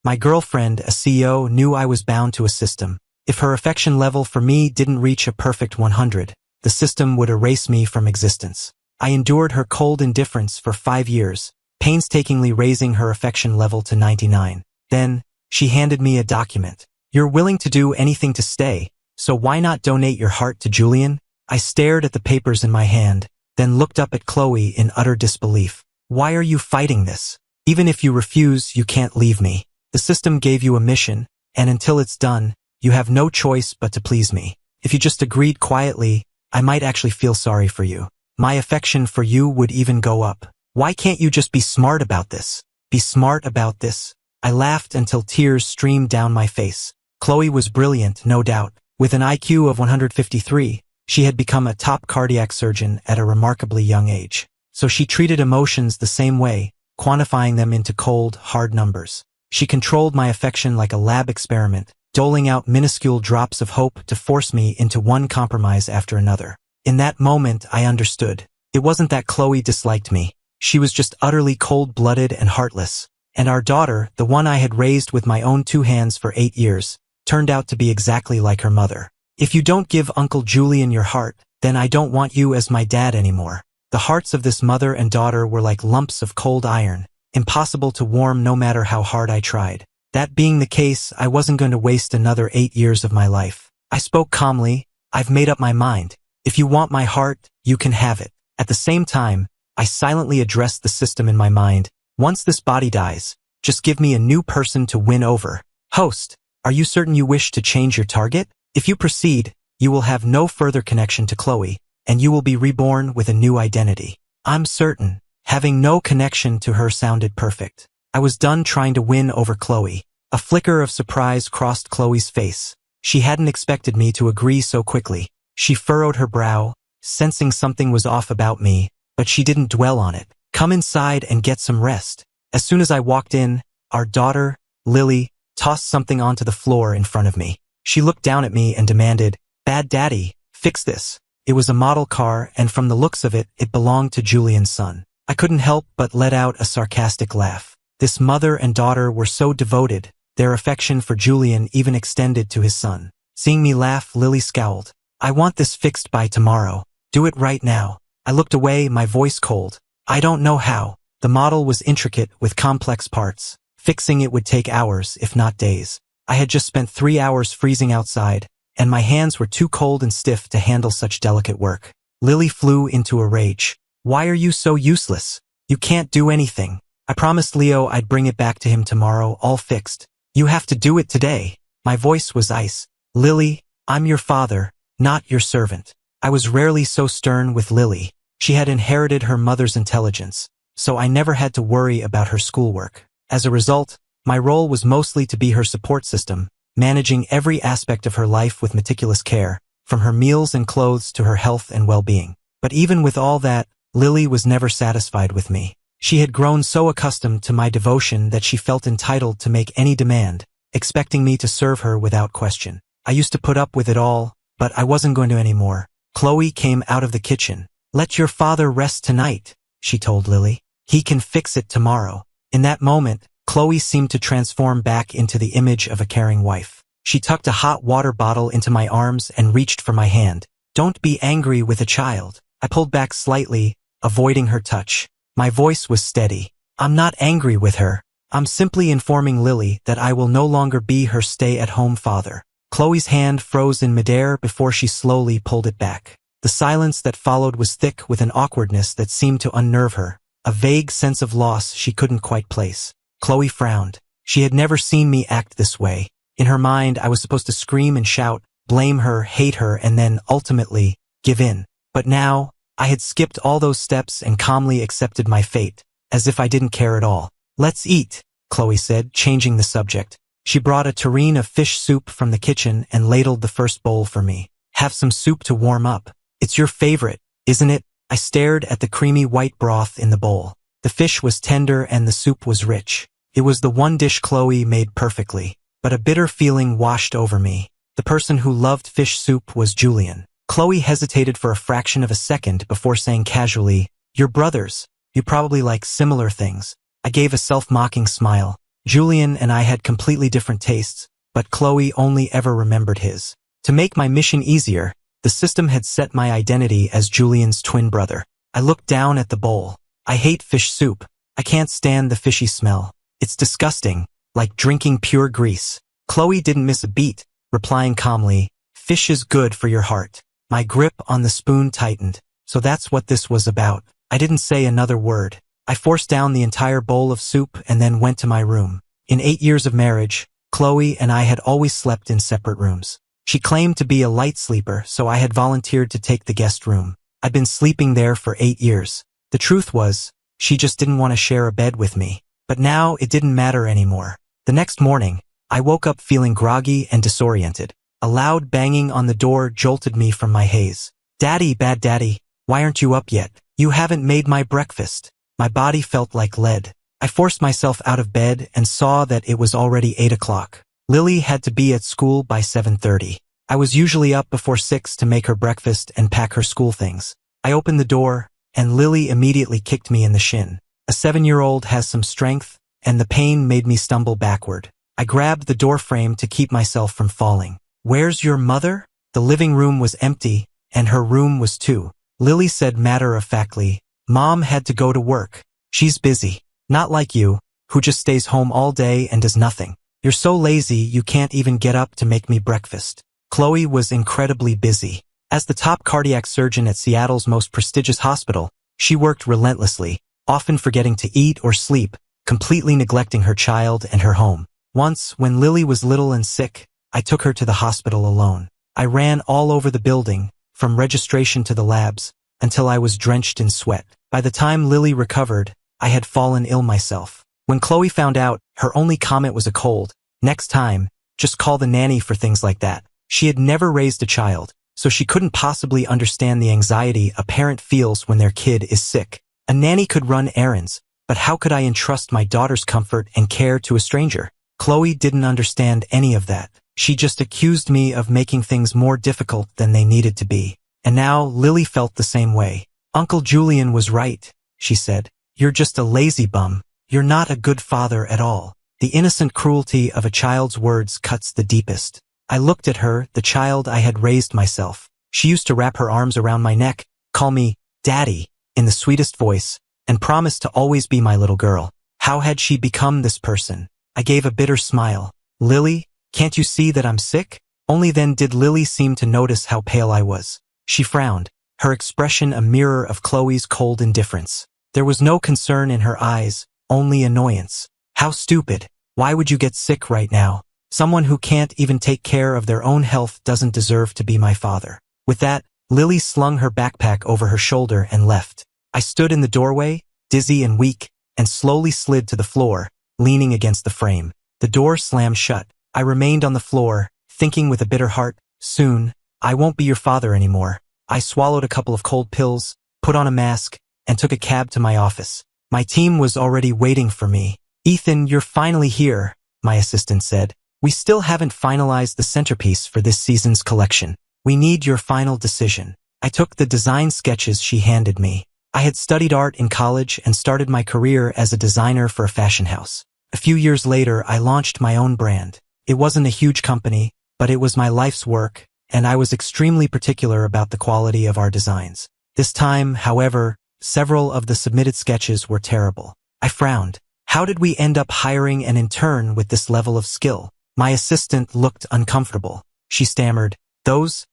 My girlfriend, a CEO, knew I was bound to a system. If her affection level for me didn't reach a perfect 100, the system would erase me from existence. I endured her cold indifference for 5 years, painstakingly raising her affection level to 99. Then, she handed me a document. You're willing to do anything to stay, so why not donate your heart to Julian? I stared at the papers in my hand, then looked up at Chloe in utter disbelief. Why are you fighting this? Even if you refuse, you can't leave me. The system gave you a mission, and until it's done, you have no choice but to please me. If you just agreed quietly, I might actually feel sorry for you. My affection for you would even go up. Why can't you just be smart about this? Be smart about this? I laughed until tears streamed down my face. Chloe was brilliant, no doubt. With an IQ of 153, she had become a top cardiac surgeon at a remarkably young age. So she treated emotions the same way, quantifying them into cold, hard numbers. She controlled my affection like a lab experiment, doling out minuscule drops of hope to force me into one compromise after another. In that moment, I understood. It wasn't that Chloe disliked me. She was just utterly cold-blooded and heartless. And our daughter, the one I had raised with my own 2 hands for 8 years, turned out to be exactly like her mother. If you don't give Uncle Julian your heart, then I don't want you as my dad anymore. The hearts of this mother and daughter were like lumps of cold iron, impossible to warm no matter how hard I tried. That being the case, I wasn't going to waste another 8 years of my life. I spoke calmly. I've made up my mind. If you want my heart, you can have it. At the same time, I silently addressed the system in my mind. Once this body dies, just give me a new person to win over. Host, are you certain you wish to change your target? If you proceed, you will have no further connection to Chloe, and you will be reborn with a new identity. I'm certain. Having no connection to her sounded perfect. I was done trying to win over Chloe. A flicker of surprise crossed Chloe's face. She hadn't expected me to agree so quickly. She furrowed her brow, sensing something was off about me, but she didn't dwell on it. Come inside and get some rest. As soon as I walked in, our daughter, Lily, tossed something onto the floor in front of me. She looked down at me and demanded, "Bad Daddy, fix this." It was a model car, and from the looks of it, it belonged to Julian's son. I couldn't help but let out a sarcastic laugh. This mother and daughter were so devoted, their affection for Julian even extended to his son. Seeing me laugh, Lily scowled. "I want this fixed by tomorrow. Do it right now." I looked away, my voice cold. I don't know how. The model was intricate with complex parts. Fixing it would take hours, if not days. I had just spent 3 hours freezing outside, and my hands were too cold and stiff to handle such delicate work. Lily flew into a rage. "Why are you so useless? You can't do anything. I promised Leo I'd bring it back to him tomorrow, all fixed. You have to do it today." My voice was ice. "Lily, I'm your father, not your servant." I was rarely so stern with Lily. She had inherited her mother's intelligence, so I never had to worry about her schoolwork. As a result, my role was mostly to be her support system, managing every aspect of her life with meticulous care, from her meals and clothes to her health and well-being. But even with all that, Lily was never satisfied with me. She had grown so accustomed to my devotion that she felt entitled to make any demand, expecting me to serve her without question. I used to put up with it all, but I wasn't going to anymore. Chloe came out of the kitchen. "Let your father rest tonight," she told Lily. "He can fix it tomorrow." In that moment, Chloe seemed to transform back into the image of a caring wife. She tucked a hot water bottle into my arms and reached for my hand. "Don't be angry with a child." I pulled back slightly, avoiding her touch. My voice was steady. "I'm not angry with her. I'm simply informing Lily that I will no longer be her stay-at-home father." Chloe's hand froze in midair before she slowly pulled it back. The silence that followed was thick with an awkwardness that seemed to unnerve her, a vague sense of loss she couldn't quite place. Chloe frowned. She had never seen me act this way. In her mind, I was supposed to scream and shout, blame her, hate her, and then, ultimately, give in. But now, I had skipped all those steps and calmly accepted my fate, as if I didn't care at all. "Let's eat," Chloe said, changing the subject. She brought a tureen of fish soup from the kitchen and ladled the first bowl for me. "Have some soup to warm up. It's your favorite, isn't it?" I stared at the creamy white broth in the bowl. The fish was tender and the soup was rich. It was the one dish Chloe made perfectly. But a bitter feeling washed over me. The person who loved fish soup was Julian. Chloe hesitated for a fraction of a second before saying casually, "You're brothers. You probably like similar things." I gave a self-mocking smile. Julian and I had completely different tastes, but Chloe only ever remembered his. To make my mission easier, the system had set my identity as Julian's twin brother. I looked down at the bowl. I hate fish soup. I can't stand the fishy smell. It's disgusting, like drinking pure grease. Chloe didn't miss a beat, replying calmly, "Fish is good for your heart." My grip on the spoon tightened. So that's what this was about. I didn't say another word. I forced down the entire bowl of soup and then went to my room. In 8 years of marriage, Chloe and I had always slept in separate rooms. She claimed to be a light sleeper, so I had volunteered to take the guest room. I'd been sleeping there for 8 years. The truth was, she just didn't want to share a bed with me. But now it didn't matter anymore. The next morning, I woke up feeling groggy and disoriented. A loud banging on the door jolted me from my haze. "Daddy, bad daddy, why aren't you up yet? You haven't made my breakfast." My body felt like lead. I forced myself out of bed and saw that it was already 8 o'clock. Lily had to be at school by 7:30. I was usually up before 6 to make her breakfast and pack her school things. I opened the door, and Lily immediately kicked me in the shin. A 7-year-old has some strength, and the pain made me stumble backward. I grabbed the door frame to keep myself from falling. "Where's your mother?" The living room was empty, and her room was too. Lily said matter-of-factly, "Mom had to go to work. She's busy. Not like you, who just stays home all day and does nothing. You're so lazy you can't even get up to make me breakfast." Chloe was incredibly busy. As the top cardiac surgeon at Seattle's most prestigious hospital, she worked relentlessly, often forgetting to eat or sleep, completely neglecting her child and her home. Once, when Lily was little and sick, I took her to the hospital alone. I ran all over the building, from registration to the labs, until I was drenched in sweat. By the time Lily recovered, I had fallen ill myself. When Chloe found out, her only comment was a cold. "Next time, just call the nanny for things like that." She had never raised a child, so she couldn't possibly understand the anxiety a parent feels when their kid is sick. A nanny could run errands, but how could I entrust my daughter's comfort and care to a stranger? Chloe didn't understand any of that. She just accused me of making things more difficult than they needed to be. And now Lily felt the same way. "Uncle Julian was right," she said. "You're just a lazy bum. You're not a good father at all." The innocent cruelty of a child's words cuts the deepest. I looked at her, the child I had raised myself. She used to wrap her arms around my neck, call me Daddy, in the sweetest voice, and promise to always be my little girl. How had she become this person? I gave a bitter smile. "Lily, can't you see that I'm sick?" Only then did Lily seem to notice how pale I was. She frowned, her expression a mirror of Chloe's cold indifference. There was no concern in her eyes, only annoyance. "How stupid. Why would you get sick right now? Someone who can't even take care of their own health doesn't deserve to be my father." With that, Lily slung her backpack over her shoulder and left. I stood in the doorway, dizzy and weak, and slowly slid to the floor, leaning against the frame. The door slammed shut. I remained on the floor, thinking with a bitter heart, soon, I won't be your father anymore. I swallowed a couple of cold pills, put on a mask, and took a cab to my office. My team was already waiting for me. "Ethan, you're finally here," my assistant said. "We still haven't finalized the centerpiece for this season's collection. We need your final decision." I took the design sketches she handed me. I had studied art in college and started my career as a designer for a fashion house. A few years later, I launched my own brand. It wasn't a huge company, but it was my life's work, and I was extremely particular about the quality of our designs. This time, however, several of the submitted sketches were terrible. I frowned. How did we end up hiring an intern with this level of skill? My assistant looked uncomfortable. She stammered, Those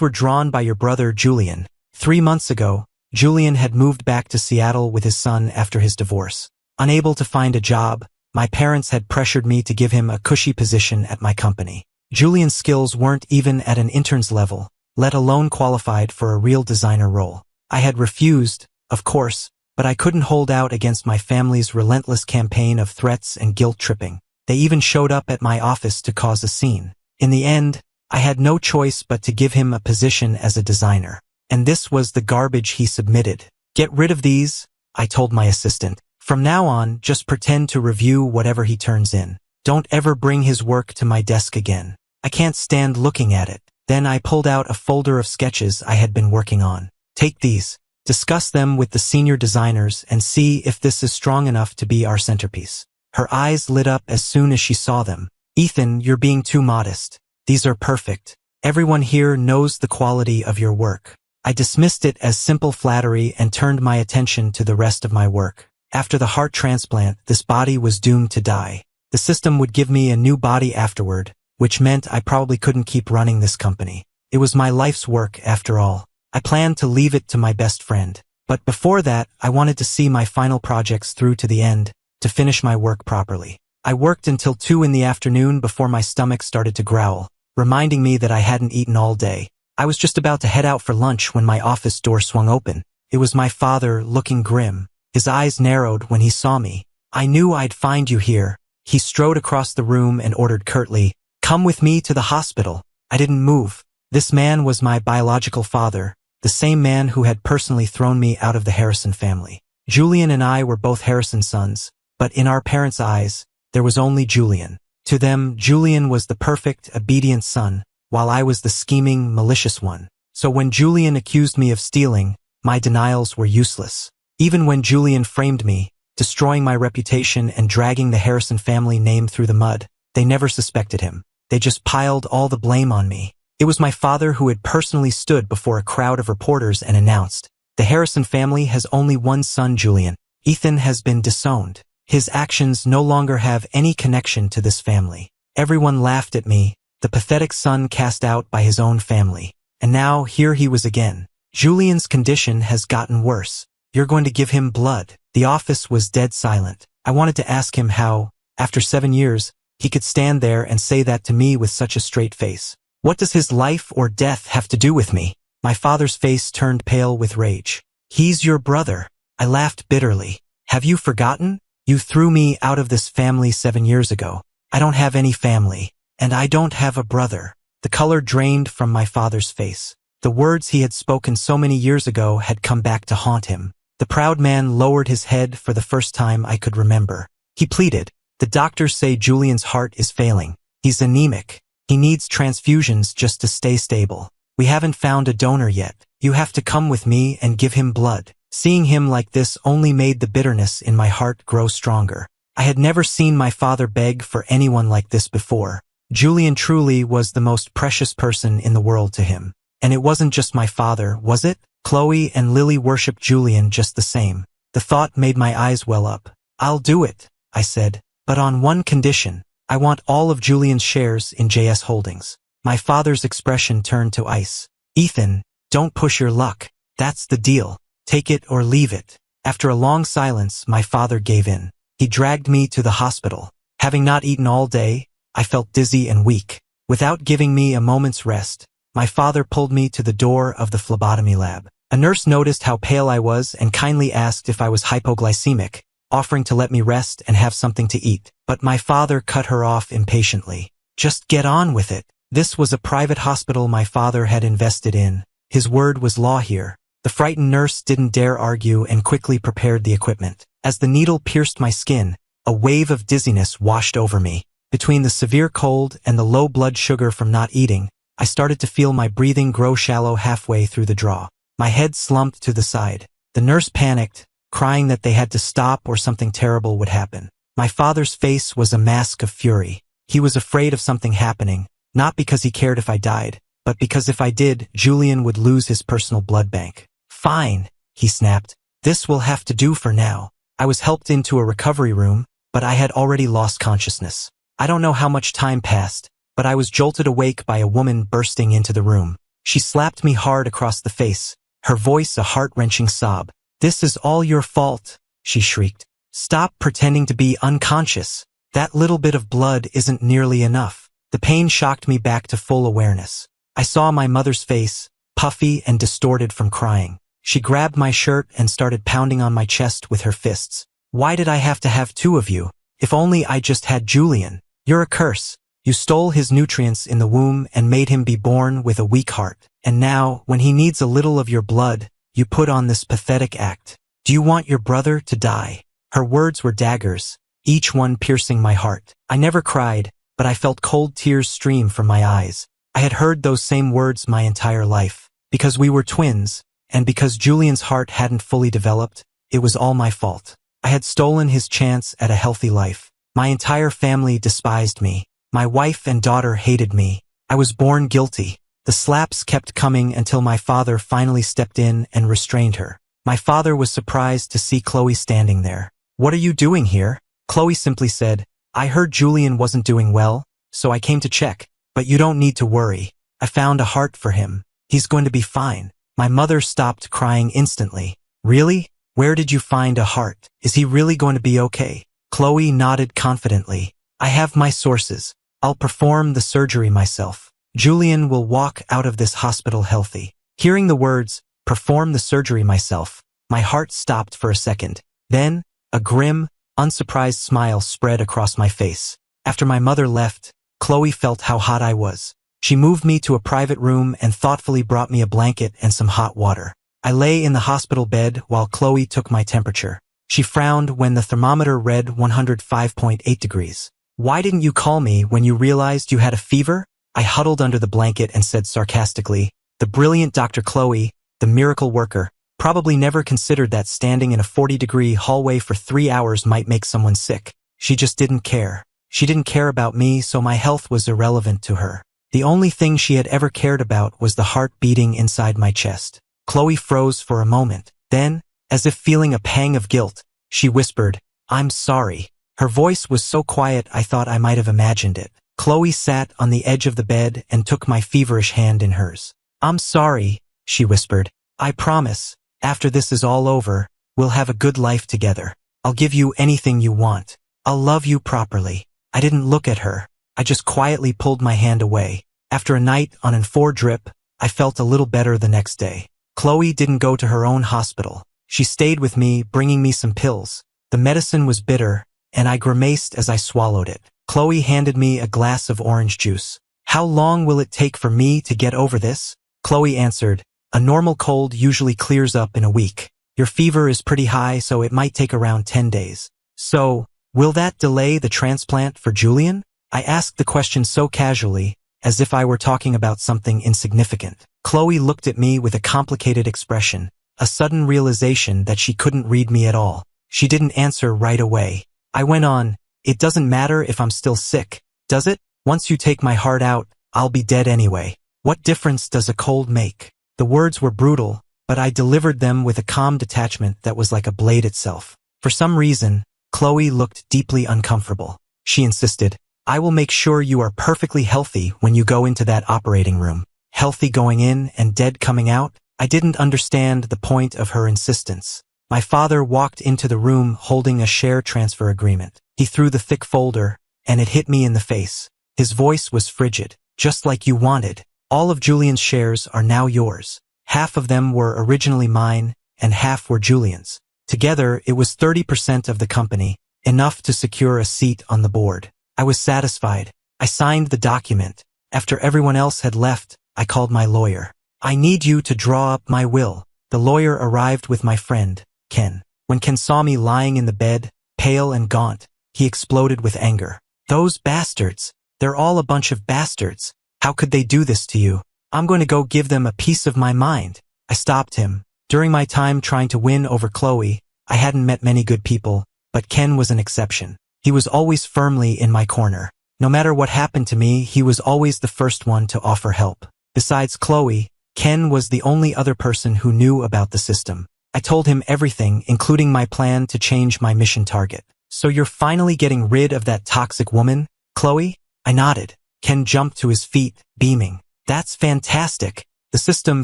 were drawn by your brother Julian. 3 months ago, Julian had moved back to Seattle with his son after his divorce. Unable to find a job, my parents had pressured me to give him a cushy position at my company. Julian's skills weren't even at an intern's level, let alone qualified for a real designer role. I had refused, of course, but I couldn't hold out against my family's relentless campaign of threats and guilt-tripping. They even showed up at my office to cause a scene. In the end, I had no choice but to give him a position as a designer. And this was the garbage he submitted. "Get rid of these," I told my assistant. "From now on, just pretend to review whatever he turns in. Don't ever bring his work to my desk again. I can't stand looking at it." Then I pulled out a folder of sketches I had been working on. "Take these. Discuss them with the senior designers and see if this is strong enough to be our centerpiece." Her eyes lit up as soon as she saw them. "Ethan, you're being too modest. These are perfect. Everyone here knows the quality of your work." I dismissed it as simple flattery and turned my attention to the rest of my work. After the heart transplant, this body was doomed to die. The system would give me a new body afterward, which meant I probably couldn't keep running this company. It was my life's work, after all. I planned to leave it to my best friend. But before that, I wanted to see my final projects through to the end, to finish my work properly. I worked until 2 in the afternoon before my stomach started to growl, reminding me that I hadn't eaten all day. I was just about to head out for lunch when my office door swung open. It was my father, looking grim. His eyes narrowed when he saw me. "I knew I'd find you here." He strode across the room and ordered curtly, "Come with me to the hospital." I didn't move. This man was my biological father, the same man who had personally thrown me out of the Harrison family. Julian and I were both Harrison sons, but in our parents' eyes, there was only Julian. To them, Julian was the perfect, obedient son, while I was the scheming, malicious one. So when Julian accused me of stealing, my denials were useless. Even when Julian framed me, destroying my reputation and dragging the Harrison family name through the mud, they never suspected him. They just piled all the blame on me. It was my father who had personally stood before a crowd of reporters and announced, "The Harrison family has only one son, Julian. Ethan has been disowned. His actions no longer have any connection to this family." Everyone laughed at me, the pathetic son cast out by his own family. And now here he was again. "Julian's condition has gotten worse. You're going to give him blood." The office was dead silent. I wanted to ask him how, after 7 years, he could stand there and say that to me with such a straight face. What does his life or death have to do with me? My father's face turned pale with rage. "He's your brother." I laughed bitterly. "Have you forgotten? You threw me out of this family 7 years ago. I don't have any family, and I don't have a brother." The color drained from my father's face. The words he had spoken so many years ago had come back to haunt him. The proud man lowered his head for the first time I could remember. He pleaded, "The doctors say Julian's heart is failing. He's anemic. He needs transfusions just to stay stable. We haven't found a donor yet. You have to come with me and give him blood." Seeing him like this only made the bitterness in my heart grow stronger. I had never seen my father beg for anyone like this before. Julian truly was the most precious person in the world to him. And it wasn't just my father, was it? Chloe and Lily worshipped Julian just the same. The thought made my eyes well up. "I'll do it," I said, "but on one condition. I want all of Julian's shares in JS Holdings." My father's expression turned to ice. "Ethan, don't push your luck. That's the deal. Take it or leave it." After a long silence, my father gave in. He dragged me to the hospital. Having not eaten all day, I felt dizzy and weak. Without giving me a moment's rest, my father pulled me to the door of the phlebotomy lab. A nurse noticed how pale I was and kindly asked if I was hypoglycemic, offering to let me rest and have something to eat. But my father cut her off impatiently. "Just get on with it." This was a private hospital my father had invested in. His word was law here. The frightened nurse didn't dare argue and quickly prepared the equipment. As the needle pierced my skin, a wave of dizziness washed over me. Between the severe cold and the low blood sugar from not eating, I started to feel my breathing grow shallow halfway through the draw. My head slumped to the side. The nurse panicked, crying that they had to stop or something terrible would happen. My father's face was a mask of fury. He was afraid of something happening, not because he cared if I died, but because if I did, Julian would lose his personal blood bank. "Fine," he snapped. "This will have to do for now." I was helped into a recovery room, but I had already lost consciousness. I don't know how much time passed, but I was jolted awake by a woman bursting into the room. She slapped me hard across the face, her voice a heart-wrenching sob. "This is all your fault," she shrieked. "Stop pretending to be unconscious. That little bit of blood isn't nearly enough." The pain shocked me back to full awareness. I saw my mother's face, puffy and distorted from crying. She grabbed my shirt and started pounding on my chest with her fists. "Why did I have to have 2 of you? If only I just had Julian. You're a curse. You stole his nutrients in the womb and made him be born with a weak heart. And now, when he needs a little of your blood, you put on this pathetic act. Do you want your brother to die?" Her words were daggers, each one piercing my heart. I never cried, but I felt cold tears stream from my eyes. I had heard those same words my entire life. Because we were twins, and because Julian's heart hadn't fully developed, it was all my fault. I had stolen his chance at a healthy life. My entire family despised me. My wife and daughter hated me. I was born guilty. The slaps kept coming until my father finally stepped in and restrained her. My father was surprised to see Chloe standing there. "What are you doing here?" Chloe simply said, "I heard Julian wasn't doing well, so I came to check. But you don't need to worry. I found a heart for him. He's going to be fine." My mother stopped crying instantly. "Really? Where did you find a heart? Is he really going to be okay?" Chloe nodded confidently. "I have my sources. I'll perform the surgery myself. Julian will walk out of this hospital healthy." Hearing the words, "perform the surgery myself," my heart stopped for a second. Then, a grim, unsurprised smile spread across my face. After my mother left, Chloe felt how hot I was. She moved me to a private room and thoughtfully brought me a blanket and some hot water. I lay in the hospital bed while Chloe took my temperature. She frowned when the thermometer read 105.8 degrees. "Why didn't you call me when you realized you had a fever?" I huddled under the blanket and said sarcastically, "The brilliant Dr. Chloe, the miracle worker, probably never considered that standing in a 40-degree hallway for 3 hours might make someone sick. She just didn't care. She didn't care about me, so my health was irrelevant to her. The only thing she had ever cared about was the heart beating inside my chest." Chloe froze for a moment. Then, as if feeling a pang of guilt, she whispered, "I'm sorry." Her voice was so quiet I thought I might have imagined it. Chloe sat on the edge of the bed and took my feverish hand in hers. "I'm sorry," she whispered. "I promise, after this is all over, we'll have a good life together. I'll give you anything you want. I'll love you properly." I didn't look at her. I just quietly pulled my hand away. After a night on an 4 drip, I felt a little better the next day. Chloe didn't go to her own hospital. She stayed with me, bringing me some pills. The medicine was bitter, and I grimaced as I swallowed it. Chloe handed me a glass of orange juice. "How long will it take for me to get over this?" Chloe answered, "A normal cold usually clears up in a week. Your fever is pretty high, so it might take around 10 days. So, will that delay the transplant for Julian?" I asked the question so casually, as if I were talking about something insignificant. Chloe looked at me with a complicated expression, a sudden realization that she couldn't read me at all. She didn't answer right away. I went on, "It doesn't matter if I'm still sick, does it? Once you take my heart out, I'll be dead anyway. What difference does a cold make?" The words were brutal, but I delivered them with a calm detachment that was like a blade itself. For some reason, Chloe looked deeply uncomfortable. She insisted, "I will make sure you are perfectly healthy when you go into that operating room." Healthy going in and dead coming out? I didn't understand the point of her insistence. My father walked into the room holding a share transfer agreement. He threw the thick folder, and it hit me in the face. His voice was frigid. "Just like you wanted. All of Julian's shares are now yours. Half of them were originally mine, and half were Julian's. Together, it was 30% of the company, enough to secure a seat on the board." I was satisfied. I signed the document. After everyone else had left, I called my lawyer. "I need you to draw up my will." The lawyer arrived with my friend, Ken. When Ken saw me lying in the bed, pale and gaunt, he exploded with anger. "Those bastards! They're all a bunch of bastards. How could they do this to you? I'm going to go give them a piece of my mind." I stopped him. During my time trying to win over Chloe, I hadn't met many good people, but Ken was an exception. He was always firmly in my corner. No matter what happened to me, he was always the first one to offer help. Besides Chloe, Ken was the only other person who knew about the system. I told him everything, including my plan to change my mission target. "So you're finally getting rid of that toxic woman, Chloe?" I nodded. Ken jumped to his feet, beaming. "That's fantastic. The system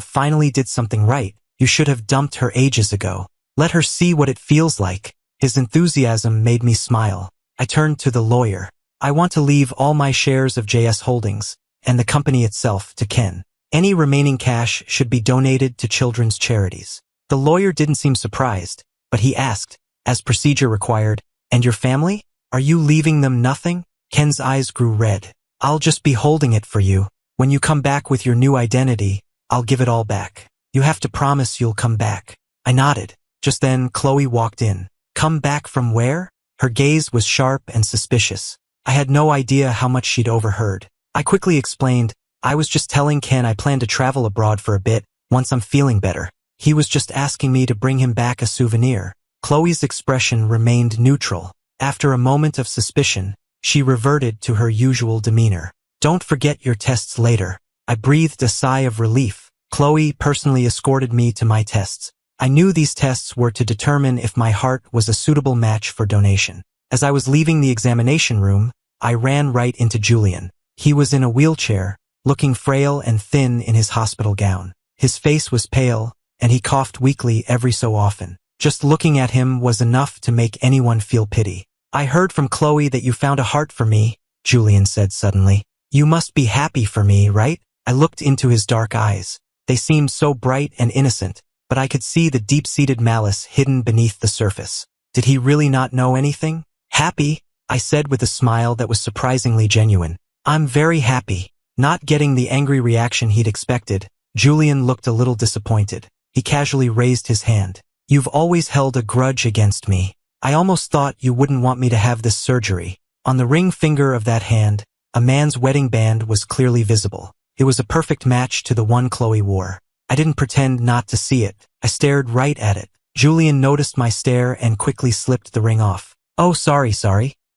finally did something right. You should have dumped her ages ago. Let her see what it feels like." His enthusiasm made me smile. I turned to the lawyer. "I want to leave all my shares of JS Holdings, and the company itself, to Ken. Any remaining cash should be donated to children's charities." The lawyer didn't seem surprised, but he asked, as procedure required, "And your family? Are you leaving them nothing?" Ken's eyes grew red. "I'll just be holding it for you. When you come back with your new identity, I'll give it all back. You have to promise you'll come back." I nodded. Just then, Chloe walked in. "Come back from where?" Her gaze was sharp and suspicious. I had no idea how much she'd overheard. I quickly explained, "I was just telling Ken I plan to travel abroad for a bit, once I'm feeling better. He was just asking me to bring him back a souvenir." Chloe's expression remained neutral. After a moment of suspicion, she reverted to her usual demeanor. Don't forget your tests later. I breathed a sigh of relief. Chloe personally escorted me to my tests. I knew these tests were to determine if my heart was a suitable match for donation. As I was leaving the examination room, I ran right into Julian. He was in a wheelchair, looking frail and thin in his hospital gown. His face was pale, and he coughed weakly every so often. Just looking at him was enough to make anyone feel pity. I heard from Chloe that you found a heart for me, Julian said suddenly. You must be happy for me, right? I looked into his dark eyes. They seemed so bright and innocent, but I could see the deep-seated malice hidden beneath the surface. Did he really not know anything? Happy, I said with a smile that was surprisingly genuine. I'm very happy. Not getting the angry reaction he'd expected, Julian looked a little disappointed. He casually raised his hand. You've always held a grudge against me. I almost thought you wouldn't want me to have this surgery. On the ring finger of that hand, a man's wedding band was clearly visible. It was a perfect match to the one Chloe wore. I didn't pretend not to see it. I stared right at it. Julian noticed my stare and quickly slipped the ring off. Oh, sorry.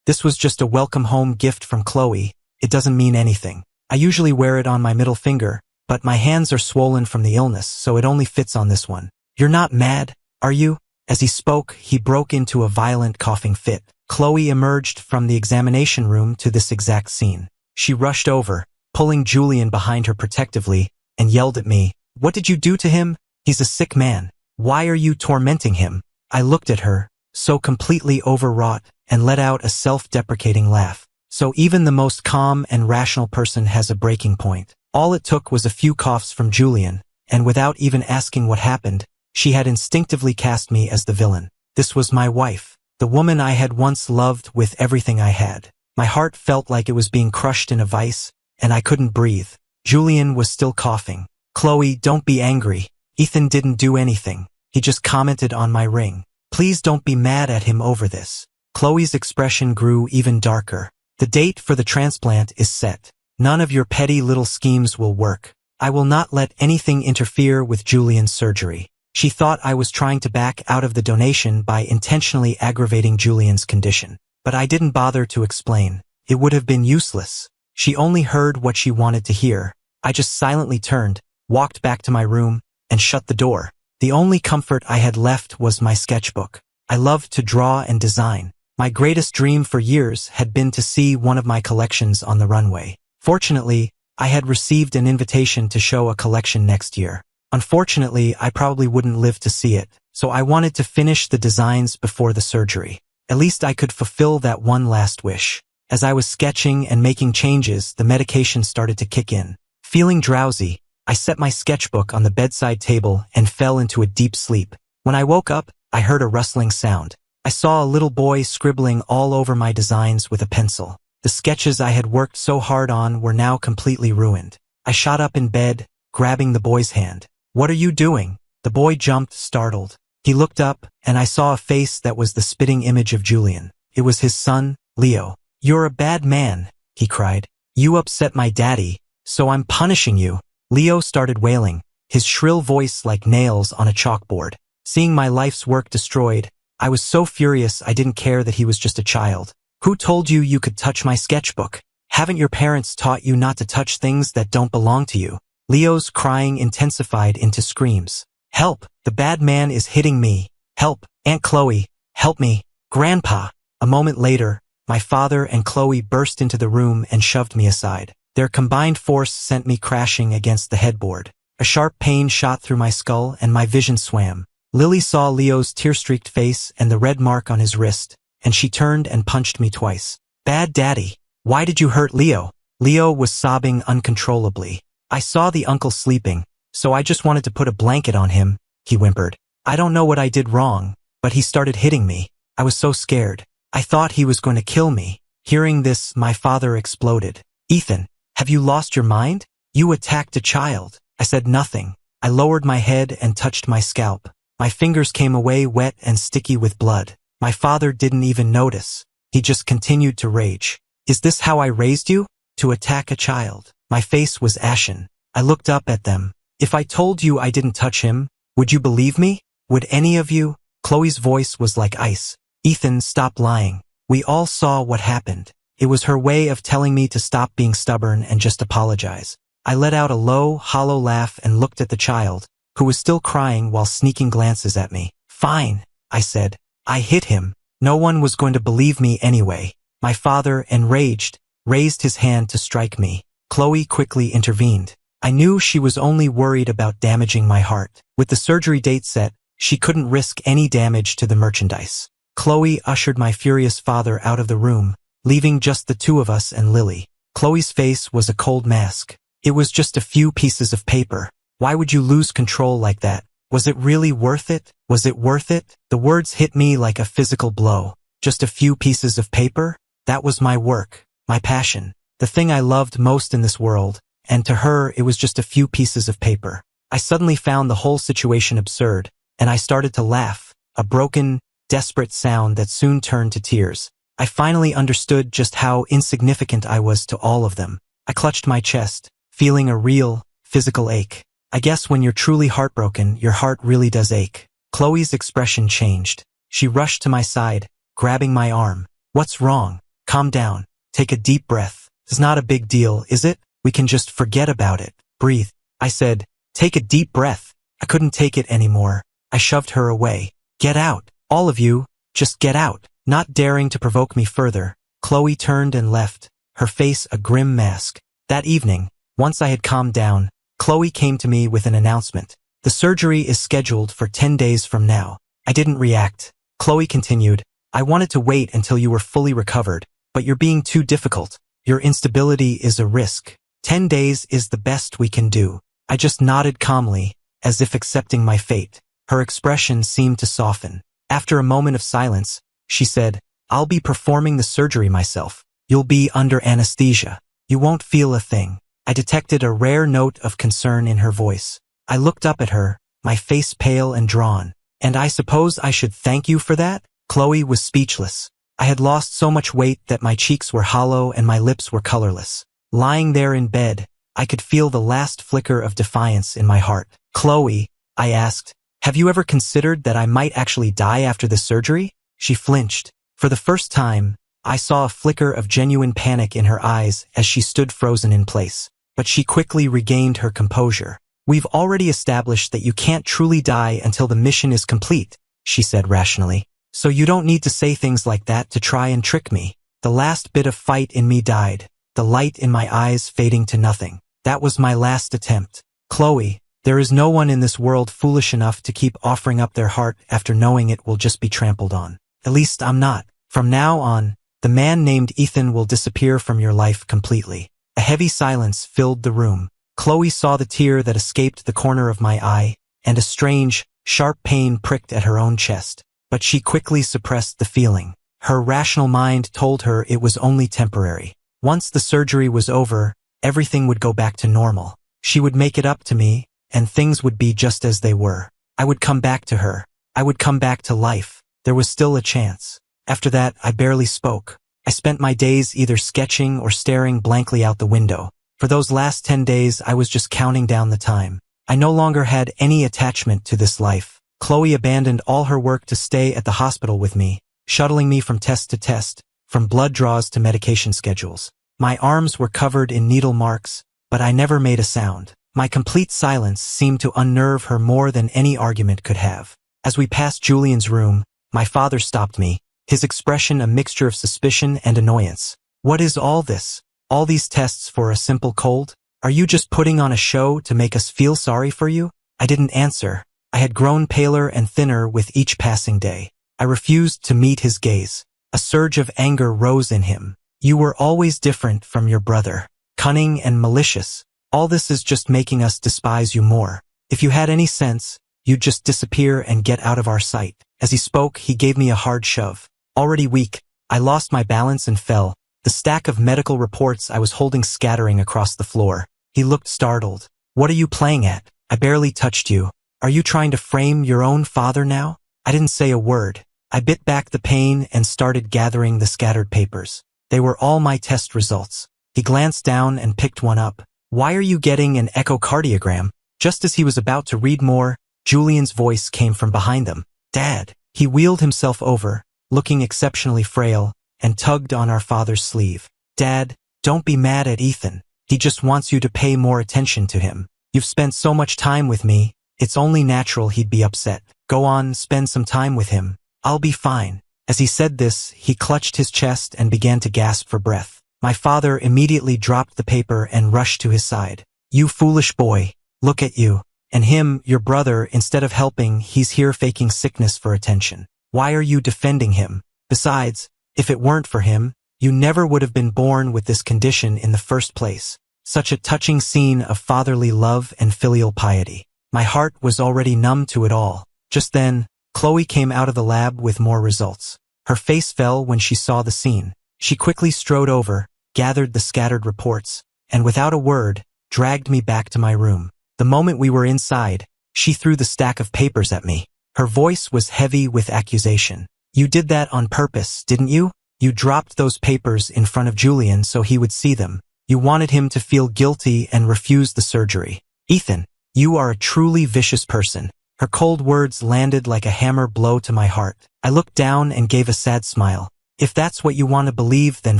This was just a welcome home gift from Chloe. It doesn't mean anything. I usually wear it on my middle finger, but my hands are swollen from the illness, so it only fits on this one. You're not mad, are you? As he spoke, he broke into a violent coughing fit. Chloe emerged from the examination room to this exact scene. She rushed over, pulling Julian behind her protectively, and yelled at me. What did you do to him? He's a sick man. Why are you tormenting him? I looked at her, so completely overwrought, and let out a self-deprecating laugh. So even the most calm and rational person has a breaking point. All it took was a few coughs from Julian, and without even asking what happened, she had instinctively cast me as the villain. This was my wife, the woman I had once loved with everything I had. My heart felt like it was being crushed in a vice, and I couldn't breathe. Julian was still coughing. Chloe, don't be angry. Ethan didn't do anything. He just commented on my ring. Please don't be mad at him over this. Chloe's expression grew even darker. The date for the transplant is set. None of your petty little schemes will work. I will not let anything interfere with Julian's surgery. She thought I was trying to back out of the donation by intentionally aggravating Julian's condition. But I didn't bother to explain. It would have been useless. She only heard what she wanted to hear. I just silently turned, walked back to my room, and shut the door. The only comfort I had left was my sketchbook. I loved to draw and design. My greatest dream for years had been to see one of my collections on the runway. Fortunately, I had received an invitation to show a collection next year. Unfortunately, I probably wouldn't live to see it, so I wanted to finish the designs before the surgery. At least I could fulfill that one last wish. As I was sketching and making changes, the medication started to kick in. Feeling drowsy, I set my sketchbook on the bedside table and fell into a deep sleep. When I woke up, I heard a rustling sound. I saw a little boy scribbling all over my designs with a pencil. The sketches I had worked so hard on were now completely ruined. I shot up in bed, grabbing the boy's hand. What are you doing? The boy jumped, startled. He looked up, and I saw a face that was the spitting image of Julian. It was his son, Leo. You're a bad man, he cried. You upset my daddy, so I'm punishing you. Leo started wailing, his shrill voice like nails on a chalkboard. Seeing my life's work destroyed, I was so furious I didn't care that he was just a child. Who told you you could touch my sketchbook? Haven't your parents taught you not to touch things that don't belong to you? Leo's crying intensified into screams. Help! The bad man is hitting me. Help! Aunt Chloe! Help me! Grandpa! A moment later, my father and Chloe burst into the room and shoved me aside. Their combined force sent me crashing against the headboard. A sharp pain shot through my skull and my vision swam. Lily saw Leo's tear-streaked face and the red mark on his wrist, and she turned and punched me twice. Bad daddy! Why did you hurt Leo? Leo was sobbing uncontrollably. I saw the uncle sleeping, so I just wanted to put a blanket on him, he whimpered. I don't know what I did wrong, but he started hitting me. I was so scared. I thought he was going to kill me. Hearing this, my father exploded. Ethan, have you lost your mind? You attacked a child. I said nothing. I lowered my head and touched my scalp. My fingers came away wet and sticky with blood. My father didn't even notice. He just continued to rage. Is this how I raised you? To attack a child? My face was ashen. I looked up at them. If I told you I didn't touch him, would you believe me? Would any of you? Chloe's voice was like ice. Ethan, stop lying. We all saw what happened. It was her way of telling me to stop being stubborn and just apologize. I let out a low, hollow laugh and looked at the child, who was still crying while sneaking glances at me. Fine, I said. I hit him. No one was going to believe me anyway. My father, enraged, raised his hand to strike me. Chloe quickly intervened. I knew she was only worried about damaging my heart. With the surgery date set, she couldn't risk any damage to the merchandise. Chloe ushered my furious father out of the room, leaving just the two of us and Lily. Chloe's face was a cold mask. It was just a few pieces of paper. Why would you lose control like that? Was it really worth it? Was it worth it? The words hit me like a physical blow. Just a few pieces of paper? That was my work, my passion, the thing I loved most in this world, and to her it was just a few pieces of paper. I suddenly found the whole situation absurd, and I started to laugh, a broken, desperate sound that soon turned to tears. I finally understood just how insignificant I was to all of them. I clutched my chest, feeling a real, physical ache. I guess when you're truly heartbroken, your heart really does ache. Chloe's expression changed. She rushed to my side, grabbing my arm. What's wrong? Calm down. Take a deep breath. It's not a big deal, is it? We can just forget about it. Breathe. I said, take a deep breath. I couldn't take it anymore. I shoved her away. Get out. All of you, just get out. Not daring to provoke me further, Chloe turned and left, her face a grim mask. That evening, once I had calmed down, Chloe came to me with an announcement. The surgery is scheduled for 10 days from now. I didn't react. Chloe continued, I wanted to wait until you were fully recovered, but you're being too difficult. Your instability is a risk. 10 days is the best we can do. I just nodded calmly, as if accepting my fate. Her expression seemed to soften. After a moment of silence, she said, I'll be performing the surgery myself. You'll be under anesthesia. You won't feel a thing. I detected a rare note of concern in her voice. I looked up at her, my face pale and drawn. And I suppose I should thank you for that? Chloe was speechless. I had lost so much weight that my cheeks were hollow and my lips were colorless. Lying there in bed, I could feel the last flicker of defiance in my heart. Chloe, I asked, have you ever considered that I might actually die after the surgery? She flinched. For the first time, I saw a flicker of genuine panic in her eyes as she stood frozen in place. But she quickly regained her composure. We've already established that you can't truly die until the mission is complete, she said rationally. So you don't need to say things like that to try and trick me. The last bit of fight in me died, the light in my eyes fading to nothing. That was my last attempt. Chloe, there is no one in this world foolish enough to keep offering up their heart after knowing it will just be trampled on. At least I'm not. From now on, the man named Ethan will disappear from your life completely. A heavy silence filled the room. Chloe saw the tear that escaped the corner of my eye, and a strange, sharp pain pricked at her own chest. But she quickly suppressed the feeling. Her rational mind told her it was only temporary. Once the surgery was over, everything would go back to normal. She would make it up to me, and things would be just as they were. I would come back to her. I would come back to life. There was still a chance. After that, I barely spoke. I spent my days either sketching or staring blankly out the window. For those last 10 days, I was just counting down the time. I no longer had any attachment to this life. Chloe abandoned all her work to stay at the hospital with me, shuttling me from test to test, from blood draws to medication schedules. My arms were covered in needle marks, but I never made a sound. My complete silence seemed to unnerve her more than any argument could have. As we passed Julian's room, my father stopped me, his expression a mixture of suspicion and annoyance. What is all this? All these tests for a simple cold? Are you just putting on a show to make us feel sorry for you? I didn't answer. I had grown paler and thinner with each passing day. I refused to meet his gaze. A surge of anger rose in him. You were always different from your brother. Cunning and malicious. All this is just making us despise you more. If you had any sense, you'd just disappear and get out of our sight. As he spoke, he gave me a hard shove. Already weak, I lost my balance and fell, the stack of medical reports I was holding scattering across the floor. He looked startled. What are you playing at? I barely touched you. Are you trying to frame your own father now? I didn't say a word. I bit back the pain and started gathering the scattered papers. They were all my test results. He glanced down and picked one up. Why are you getting an echocardiogram? Just as he was about to read more, Julian's voice came from behind them. Dad. He wheeled himself over, looking exceptionally frail, and tugged on our father's sleeve. Dad, don't be mad at Ethan. He just wants you to pay more attention to him. You've spent so much time with me, it's only natural he'd be upset. Go on, spend some time with him. I'll be fine. As he said this, he clutched his chest and began to gasp for breath. My father immediately dropped the paper and rushed to his side. You foolish boy. Look at you. And him, your brother, instead of helping, he's here faking sickness for attention. Why are you defending him? Besides, if it weren't for him, you never would have been born with this condition in the first place. Such a touching scene of fatherly love and filial piety. My heart was already numb to it all. Just then, Chloe came out of the lab with more results. Her face fell when she saw the scene. She quickly strode over, gathered the scattered reports, and without a word, dragged me back to my room. The moment we were inside, she threw the stack of papers at me. Her voice was heavy with accusation. You did that on purpose, didn't you? You dropped those papers in front of Julian so he would see them. You wanted him to feel guilty and refuse the surgery. Ethan, you are a truly vicious person. Her cold words landed like a hammer blow to my heart. I looked down and gave a sad smile. If that's what you want to believe, then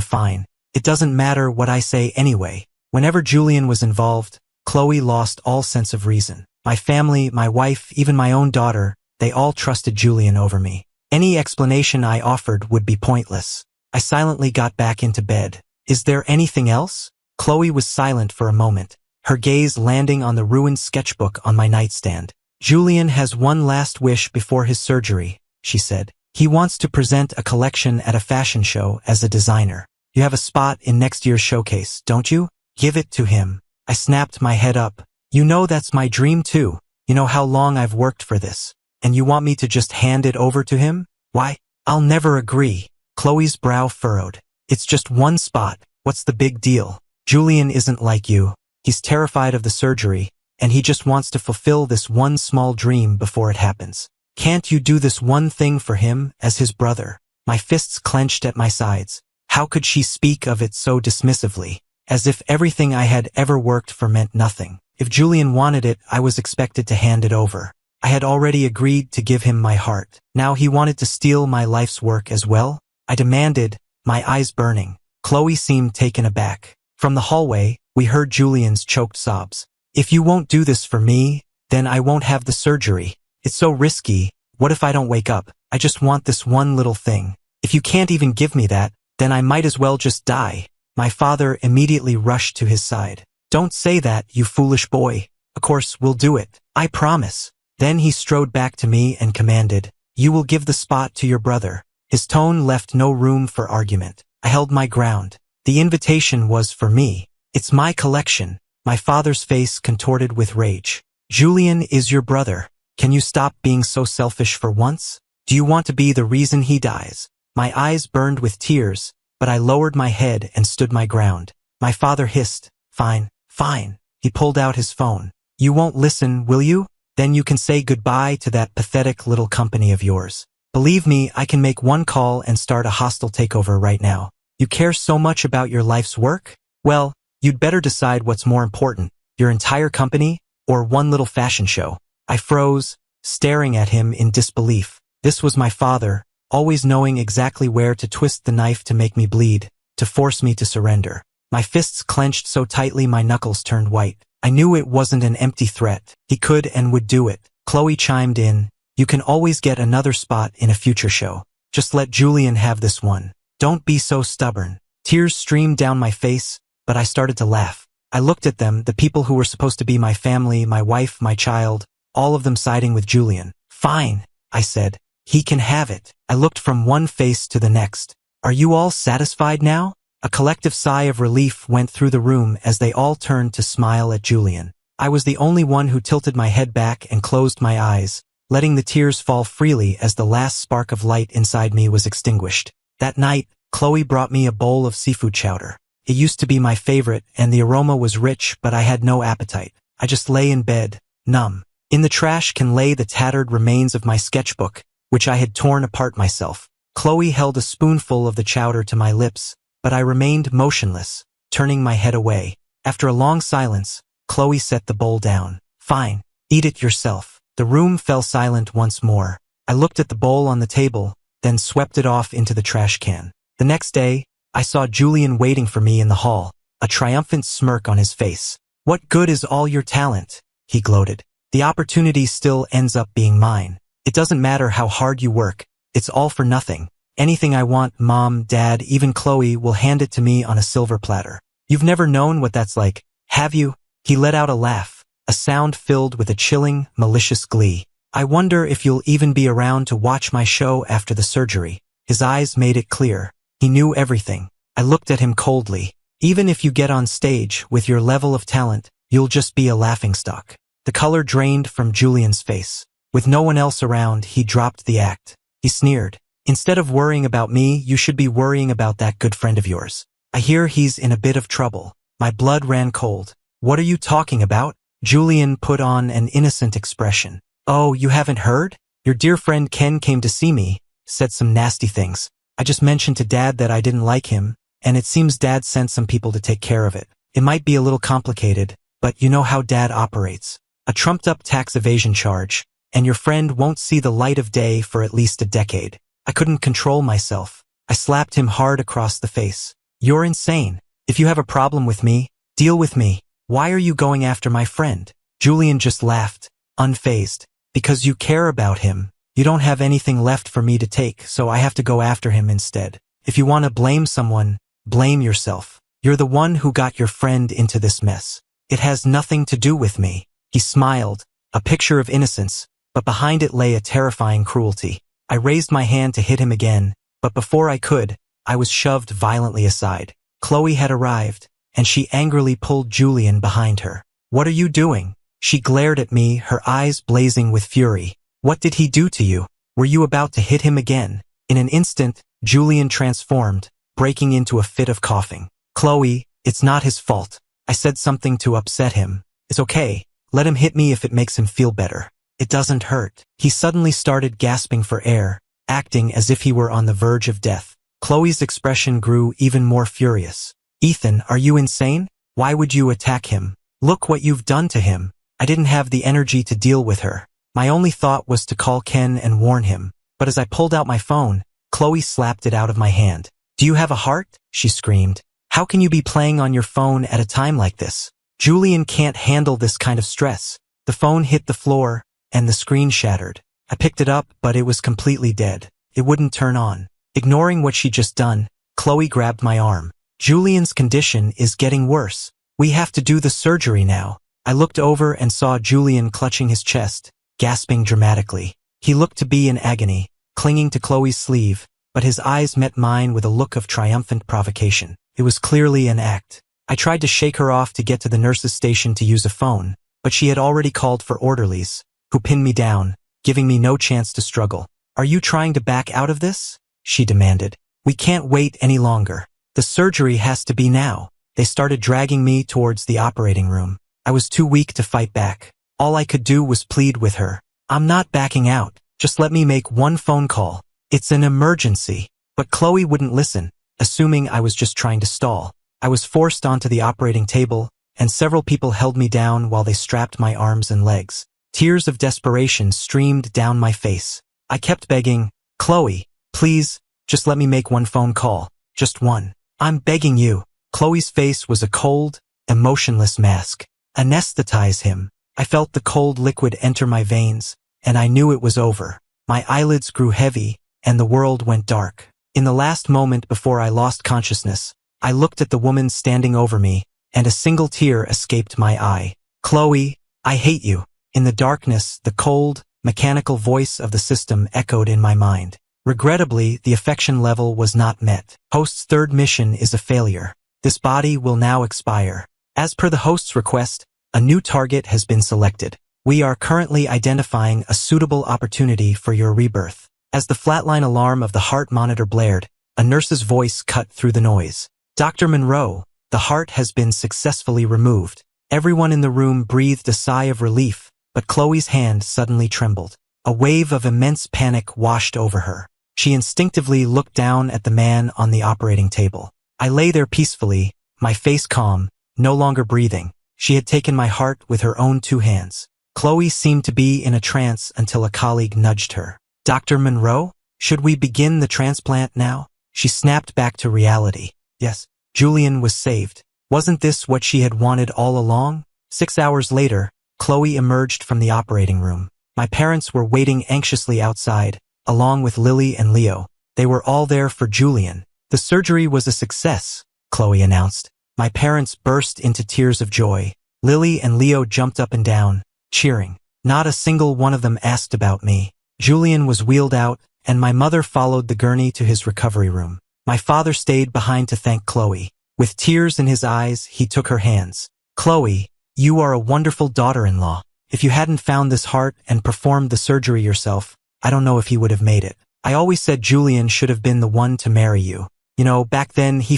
fine. It doesn't matter what I say anyway. Whenever Julian was involved, Chloe lost all sense of reason. My family, my wife, even my own daughter, they all trusted Julian over me. Any explanation I offered would be pointless. I silently got back into bed. Is there anything else? Chloe was silent for a moment, her gaze landing on the ruined sketchbook on my nightstand. Julian has one last wish before his surgery, she said. He wants to present a collection at a fashion show as a designer. You have a spot in next year's showcase, don't you? Give it to him. I snapped my head up. You know that's my dream too. You know how long I've worked for this. And you want me to just hand it over to him? Why? I'll never agree. Chloe's brow furrowed. It's just one spot. What's the big deal? Julian isn't like you. He's terrified of the surgery, and he just wants to fulfill this one small dream before it happens. Can't you do this one thing for him as his brother? My fists clenched at my sides. How could she speak of it so dismissively, as if everything I had ever worked for meant nothing? If Julian wanted it, I was expected to hand it over. I had already agreed to give him my heart. Now he wanted to steal my life's work as well? I demanded, my eyes burning. Chloe seemed taken aback. From the hallway, we heard Julian's choked sobs. If you won't do this for me, then I won't have the surgery. It's so risky. What if I don't wake up? I just want this one little thing. If you can't even give me that, then I might as well just die. My father immediately rushed to his side. Don't say that, you foolish boy. Of course, we'll do it. I promise. Then he strode back to me and commanded, you will give the spot to your brother. His tone left no room for argument. I held my ground. The invitation was for me. It's my collection. My father's face contorted with rage. Julian is your brother. Can you stop being so selfish for once? Do you want to be the reason he dies? My eyes burned with tears, but I lowered my head and stood my ground. My father hissed, fine, fine. He pulled out his phone. You won't listen, will you? Then you can say goodbye to that pathetic little company of yours. Believe me, I can make one call and start a hostile takeover right now. You care so much about your life's work? Well, you'd better decide what's more important, your entire company or one little fashion show. I froze, staring at him in disbelief. This was my father, always knowing exactly where to twist the knife to make me bleed, to force me to surrender. My fists clenched so tightly my knuckles turned white. I knew it wasn't an empty threat. He could and would do it. Chloe chimed in, you can always get another spot in a future show. Just let Julian have this one. Don't be so stubborn. Tears streamed down my face, but I started to laugh. I looked at them, the people who were supposed to be my family, my wife, my child, all of them siding with Julian. Fine, I said. He can have it. I looked from one face to the next. Are you all satisfied now? A collective sigh of relief went through the room as they all turned to smile at Julian. I was the only one who tilted my head back and closed my eyes, letting the tears fall freely as the last spark of light inside me was extinguished. That night, Chloe brought me a bowl of seafood chowder. It used to be my favorite, and the aroma was rich, but I had no appetite. I just lay in bed, numb. In the trash can lay the tattered remains of my sketchbook, which I had torn apart myself. Chloe held a spoonful of the chowder to my lips, but I remained motionless, turning my head away. After a long silence, Chloe set the bowl down. Fine, eat it yourself. The room fell silent once more. I looked at the bowl on the table, then swept it off into the trash can. The next day, I saw Julian waiting for me in the hall, a triumphant smirk on his face. "What good is all your talent?" he gloated. "The opportunity still ends up being mine. It doesn't matter how hard you work, it's all for nothing. Anything I want, Mom, Dad, even Chloe will hand it to me on a silver platter. You've never known what that's like, have you?" He let out a laugh, a sound filled with a chilling, malicious glee. "I wonder if you'll even be around to watch my show after the surgery." His eyes made it clear. He knew everything. I looked at him coldly. "Even if you get on stage with your level of talent, you'll just be a laughingstock." The color drained from Julian's face. With no one else around, he dropped the act. He sneered. "Instead of worrying about me, you should be worrying about that good friend of yours. I hear he's in a bit of trouble." My blood ran cold. "What are you talking about?" Julian put on an innocent expression. "Oh, you haven't heard? Your dear friend Ken came to see me, said some nasty things. I just mentioned to Dad that I didn't like him, and it seems Dad sent some people to take care of it. It might be a little complicated, but you know how Dad operates. A trumped-up tax evasion charge, and your friend won't see the light of day for at least a decade." I couldn't control myself. I slapped him hard across the face. "You're insane. If you have a problem with me, deal with me. Why are you going after my friend?" Julian just laughed, unfazed. "Because you care about him. You don't have anything left for me to take, so I have to go after him instead. If you want to blame someone, blame yourself. You're the one who got your friend into this mess. It has nothing to do with me." He smiled, a picture of innocence, but behind it lay a terrifying cruelty. I raised my hand to hit him again, but before I could, I was shoved violently aside. Chloe had arrived, and she angrily pulled Julian behind her. "What are you doing?" She glared at me, her eyes blazing with fury. "What did he do to you? Were you about to hit him again?" In an instant, Julian transformed, breaking into a fit of coughing. "Chloe, it's not his fault. I said something to upset him. It's okay. Let him hit me if it makes him feel better. It doesn't hurt." He suddenly started gasping for air, acting as if he were on the verge of death. Chloe's expression grew even more furious. "Ethan, are you insane? Why would you attack him? Look what you've done to him." I didn't have the energy to deal with her. My only thought was to call Ken and warn him, but as I pulled out my phone, Chloe slapped it out of my hand. "Do you have a heart?" she screamed. "How can you be playing on your phone at a time like this? Julian can't handle this kind of stress." The phone hit the floor, and the screen shattered. I picked it up, but it was completely dead. It wouldn't turn on. Ignoring what she'd just done, Chloe grabbed my arm. "Julian's condition is getting worse. We have to do the surgery now." I looked over and saw Julian clutching his chest, gasping dramatically. He looked to be in agony, clinging to Chloe's sleeve, but his eyes met mine with a look of triumphant provocation. It was clearly an act. I tried to shake her off to get to the nurse's station to use a phone, but she had already called for orderlies, who pinned me down, giving me no chance to struggle. "Are you trying to back out of this?" she demanded. "We can't wait any longer. The surgery has to be now." They started dragging me towards the operating room. I was too weak to fight back. All I could do was plead with her. "I'm not backing out. Just let me make one phone call. It's an emergency." But Chloe wouldn't listen, assuming I was just trying to stall. I was forced onto the operating table, and several people held me down while they strapped my arms and legs. Tears of desperation streamed down my face. I kept begging, "Chloe, please, just let me make one phone call. Just one. I'm begging you." Chloe's face was a cold, emotionless mask. "Anesthetize him." I felt the cold liquid enter my veins, and I knew it was over. My eyelids grew heavy, and the world went dark. In the last moment before I lost consciousness, I looked at the woman standing over me, and a single tear escaped my eye. "Chloe, I hate you." In the darkness, the cold, mechanical voice of the system echoed in my mind. Regrettably, the affection level was not met. Host's third mission is a failure. This body will now expire. As per the host's request, a new target has been selected. We are currently identifying a suitable opportunity for your rebirth. As the flatline alarm of the heart monitor blared, a nurse's voice cut through the noise. "Dr. Monroe, the heart has been successfully removed." Everyone in the room breathed a sigh of relief, but Chloe's hand suddenly trembled. A wave of immense panic washed over her. She instinctively looked down at the man on the operating table. I lay there peacefully, my face calm, no longer breathing. She had taken my heart with her own two hands. Chloe seemed to be in a trance until a colleague nudged her. "Dr. Monroe, should we begin the transplant now?" She snapped back to reality. Yes, Julian was saved. Wasn't this what she had wanted all along? 6 hours later, Chloe emerged from the operating room. My parents were waiting anxiously outside, along with Lily and Leo. They were all there for Julian. The surgery was a success, Chloe announced. My parents burst into tears of joy. Lily and Leo jumped up and down, cheering. Not a single one of them asked about me. Julian was wheeled out, and my mother followed the gurney to his recovery room. My father stayed behind to thank Chloe. With tears in his eyes, he took her hands. Chloe, you are a wonderful daughter-in-law. If you hadn't found this heart and performed the surgery yourself, I don't know if he would have made it. I always said Julian should have been the one to marry you. You know, back then he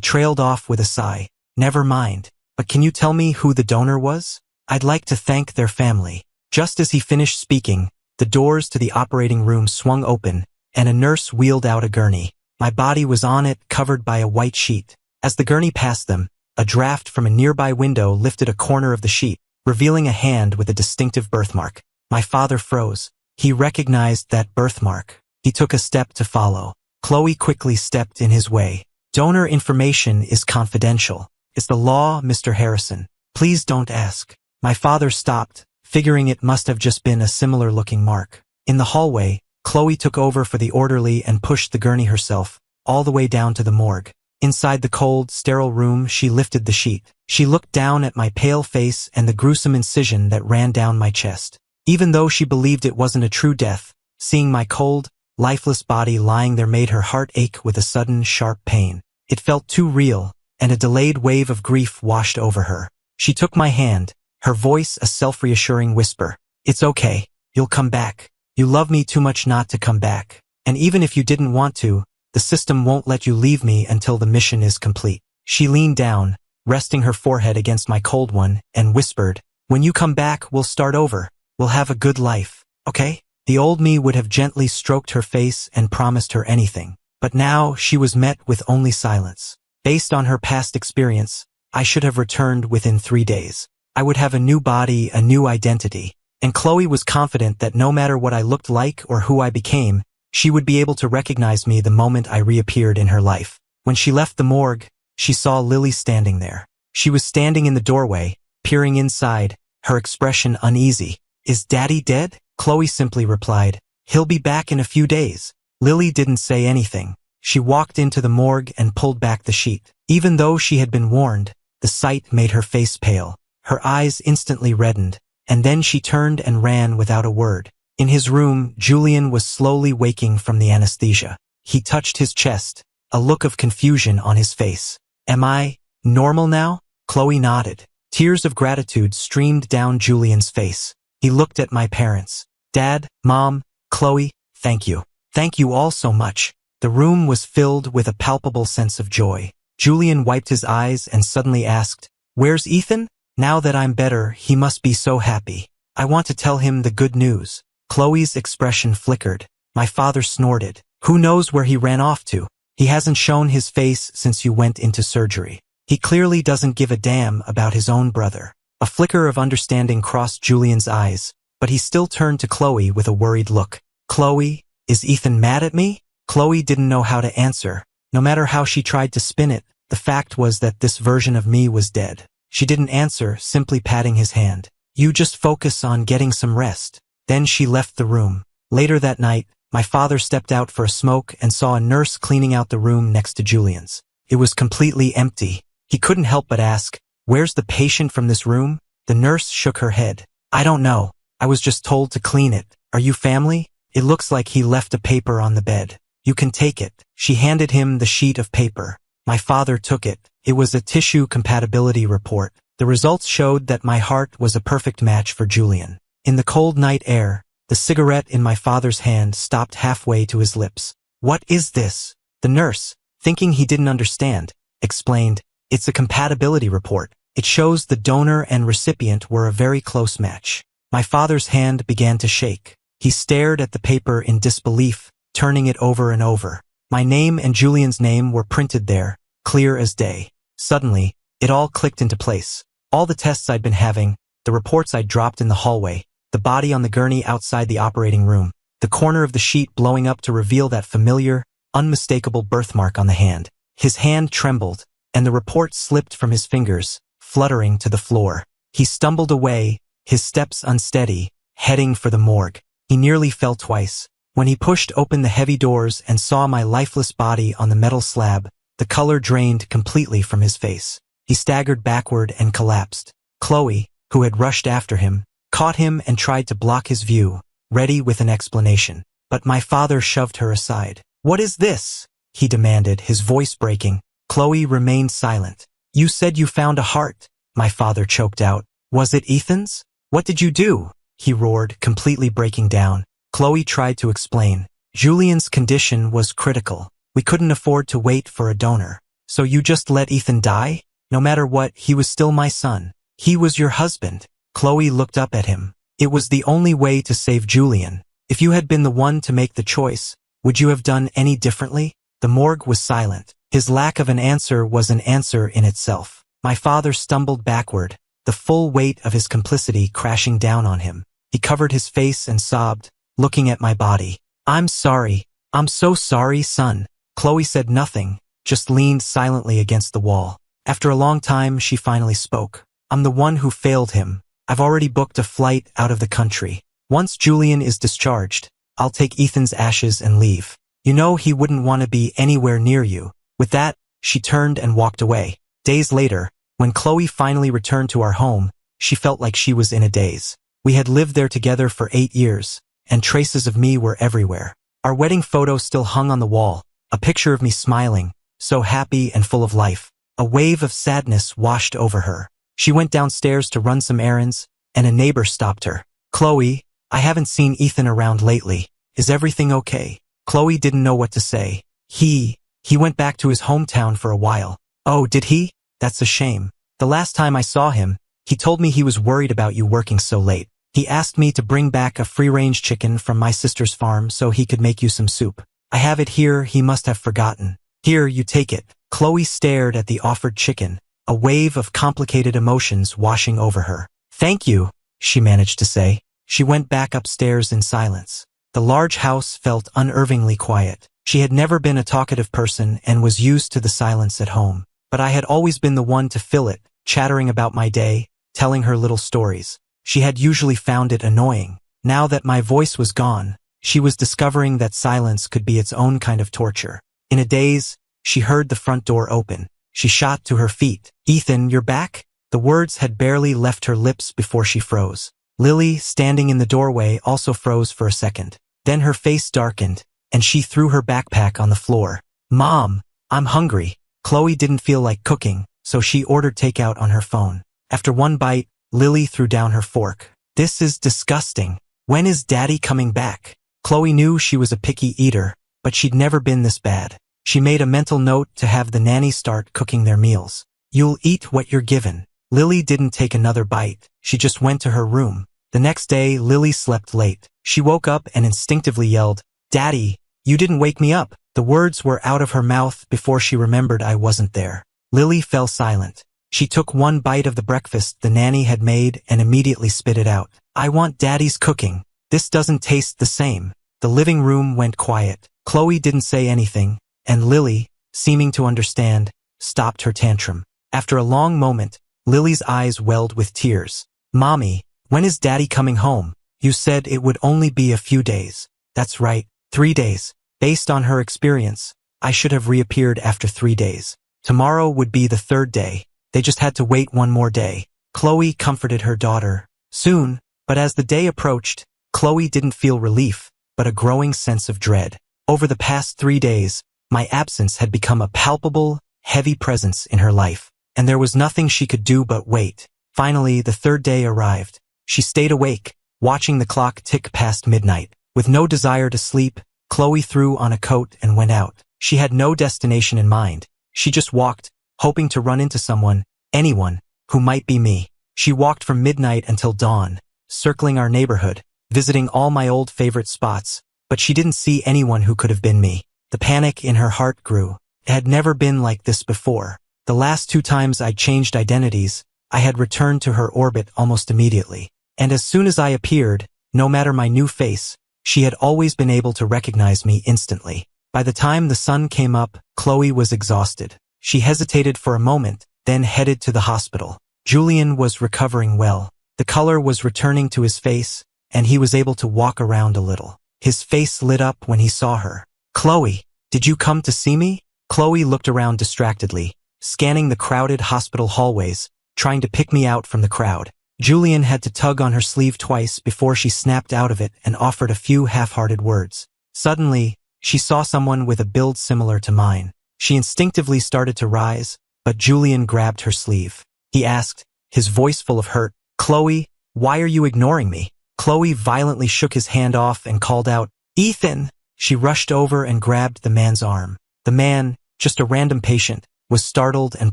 trailed off with a sigh. Never mind. But can you tell me who the donor was? I'd like to thank their family. Just as he finished speaking, the doors to the operating room swung open, and a nurse wheeled out a gurney. My body was on it, covered by a white sheet. As the gurney passed them, a draft from a nearby window lifted a corner of the sheet, revealing a hand with a distinctive birthmark. My father froze. He recognized that birthmark. He took a step to follow. Chloe quickly stepped in his way. Donor information is confidential. It's the law, Mr. Harrison. Please don't ask. My father stopped, figuring it must have just been a similar-looking mark. In the hallway, Chloe took over for the orderly and pushed the gurney herself, all the way down to the morgue. Inside the cold, sterile room, she lifted the sheet. She looked down at my pale face and the gruesome incision that ran down my chest. Even though she believed it wasn't a true death, seeing my cold, lifeless body lying there made her heart ache with a sudden, sharp pain. It felt too real, and a delayed wave of grief washed over her. She took my hand, her voice a self-reassuring whisper. It's okay. You'll come back. You love me too much not to come back. And even if you didn't want to, the system won't let you leave me until the mission is complete. She leaned down, resting her forehead against my cold one, and whispered, when you come back, we'll start over. We'll have a good life, okay? The old me would have gently stroked her face and promised her anything. But now she was met with only silence. Based on her past experience, I should have returned within 3 days. I would have a new body, a new identity. And Chloe was confident that no matter what I looked like or who I became, she would be able to recognize me the moment I reappeared in her life. When she left the morgue, she saw Lily standing there. She was standing in the doorway, peering inside, her expression uneasy. Is Daddy dead? Chloe simply replied, he'll be back in a few days. Lily didn't say anything. She walked into the morgue and pulled back the sheet. Even though she had been warned, the sight made her face pale. Her eyes instantly reddened, and then she turned and ran without a word. In his room, Julian was slowly waking from the anesthesia. He touched his chest, a look of confusion on his face. Am I normal now? Chloe nodded. Tears of gratitude streamed down Julian's face. He looked at my parents. Dad, Mom, Chloe, thank you. Thank you all so much. The room was filled with a palpable sense of joy. Julian wiped his eyes and suddenly asked, where's Ethan? Now that I'm better, he must be so happy. I want to tell him the good news. Chloe's expression flickered. My father snorted. Who knows where he ran off to? He hasn't shown his face since you went into surgery. He clearly doesn't give a damn about his own brother. A flicker of understanding crossed Julian's eyes, but he still turned to Chloe with a worried look. Chloe, is Ethan mad at me? Chloe didn't know how to answer. No matter how she tried to spin it, the fact was that this version of me was dead. She didn't answer, simply patting his hand. You just focus on getting some rest. Then she left the room. Later that night, my father stepped out for a smoke and saw a nurse cleaning out the room next to Julian's. It was completely empty. He couldn't help but ask, where's the patient from this room? The nurse shook her head. I don't know. I was just told to clean it. Are you family? It looks like he left a paper on the bed. You can take it. She handed him the sheet of paper. My father took it. It was a tissue compatibility report. The results showed that my heart was a perfect match for Julian. In the cold night air, the cigarette in my father's hand stopped halfway to his lips. What is this? The nurse, thinking he didn't understand, explained, it's a compatibility report. It shows the donor and recipient were a very close match. My father's hand began to shake. He stared at the paper in disbelief, turning it over and over. My name and Julian's name were printed there, clear as day. Suddenly, it all clicked into place. All the tests I'd been having, the reports I'd dropped in the hallway, the body on the gurney outside the operating room, the corner of the sheet blowing up to reveal that familiar, unmistakable birthmark on the hand. His hand trembled, and the report slipped from his fingers, fluttering to the floor. He stumbled away, his steps unsteady, heading for the morgue. He nearly fell twice. When he pushed open the heavy doors and saw my lifeless body on the metal slab, the color drained completely from his face. He staggered backward and collapsed. Chloe, who had rushed after him, caught him and tried to block his view, ready with an explanation. But my father shoved her aside. "What is this?" he demanded, his voice breaking. Chloe remained silent. "You said you found a heart," my father choked out. "Was it Ethan's? What did you do?" he roared, completely breaking down. Chloe tried to explain. "Julian's condition was critical. We couldn't afford to wait for a donor. So you just let Ethan die? No matter what, he was still my son. He was your husband." Chloe looked up at him. "It was the only way to save Julian. If you had been the one to make the choice, would you have done any differently?" The morgue was silent. His lack of an answer was an answer in itself. My father stumbled backward, the full weight of his complicity crashing down on him. He covered his face and sobbed, looking at my body. "I'm sorry. I'm so sorry, son." Chloe said nothing, just leaned silently against the wall. After a long time, she finally spoke. "I'm the one who failed him. I've already booked a flight out of the country. Once Julian is discharged, I'll take Ethan's ashes and leave. You know he wouldn't want to be anywhere near you." With that, she turned and walked away. Days later, when Chloe finally returned to our home, she felt like she was in a daze. We had lived there together for 8 years, and traces of me were everywhere. Our wedding photo still hung on the wall, a picture of me smiling, so happy and full of life. A wave of sadness washed over her. She went downstairs to run some errands, and a neighbor stopped her. "Chloe, I haven't seen Ethan around lately. Is everything okay?" Chloe didn't know what to say. He went back to his hometown for a while." "Oh, did he? That's a shame. The last time I saw him, he told me he was worried about you working so late. He asked me to bring back a free-range chicken from my sister's farm so he could make you some soup. I have it here, he must have forgotten. Here, you take it." Chloe stared at the offered chicken, a wave of complicated emotions washing over her. "Thank you," she managed to say. She went back upstairs in silence. The large house felt unnervingly quiet. She had never been a talkative person and was used to the silence at home. But I had always been the one to fill it, chattering about my day, telling her little stories. She had usually found it annoying. Now that my voice was gone, she was discovering that silence could be its own kind of torture. In a daze, she heard the front door open. She shot to her feet. "Ethan, you're back?" The words had barely left her lips before she froze. Lily, standing in the doorway, also froze for a second. Then her face darkened, and she threw her backpack on the floor. "Mom, I'm hungry." Chloe didn't feel like cooking, so she ordered takeout on her phone. After one bite, Lily threw down her fork. "This is disgusting. When is Daddy coming back?" Chloe knew she was a picky eater, but she'd never been this bad. She made a mental note to have the nanny start cooking their meals. "You'll eat what you're given." Lily didn't take another bite. She just went to her room. The next day, Lily slept late. She woke up and instinctively yelled, "Daddy, you didn't wake me up." The words were out of her mouth before she remembered I wasn't there. Lily fell silent. She took one bite of the breakfast the nanny had made and immediately spit it out. "I want Daddy's cooking. This doesn't taste the same." The living room went quiet. Chloe didn't say anything, and Lily, seeming to understand, stopped her tantrum. After a long moment, Lily's eyes welled with tears. "Mommy, when is Daddy coming home? You said it would only be a few days." "That's right, 3 days. Based on her experience, I should have reappeared after 3 days. Tomorrow would be the 3rd day. They just had to wait one more day." Chloe comforted her daughter. Soon, but as the day approached, Chloe didn't feel relief, but a growing sense of dread. Over the past 3 days, my absence had become a palpable, heavy presence in her life, and there was nothing she could do but wait. Finally, the 3rd day arrived. She stayed awake, watching the clock tick past midnight. With no desire to sleep, Chloe threw on a coat and went out. She had no destination in mind. She just walked, hoping to run into someone, anyone, who might be me. She walked from midnight until dawn, circling our neighborhood, visiting all my old favorite spots, but she didn't see anyone who could have been me. The panic in her heart grew. It had never been like this before. The last 2 times I changed identities, I had returned to her orbit almost immediately. And as soon as I appeared, no matter my new face, she had always been able to recognize me instantly. By the time the sun came up, Chloe was exhausted. She hesitated for a moment, then headed to the hospital. Julian was recovering well. The color was returning to his face, and he was able to walk around a little. His face lit up when he saw her. "Chloe, did you come to see me?" Chloe looked around distractedly, scanning the crowded hospital hallways, trying to pick me out from the crowd. Julian had to tug on her sleeve twice before she snapped out of it and offered a few half-hearted words. Suddenly, she saw someone with a build similar to mine. She instinctively started to rise, but Julian grabbed her sleeve. He asked, his voice full of hurt, "Chloe, why are you ignoring me?" Chloe violently shook his hand off and called out, "Ethan!" She rushed over and grabbed the man's arm. The man, just a random patient, was startled and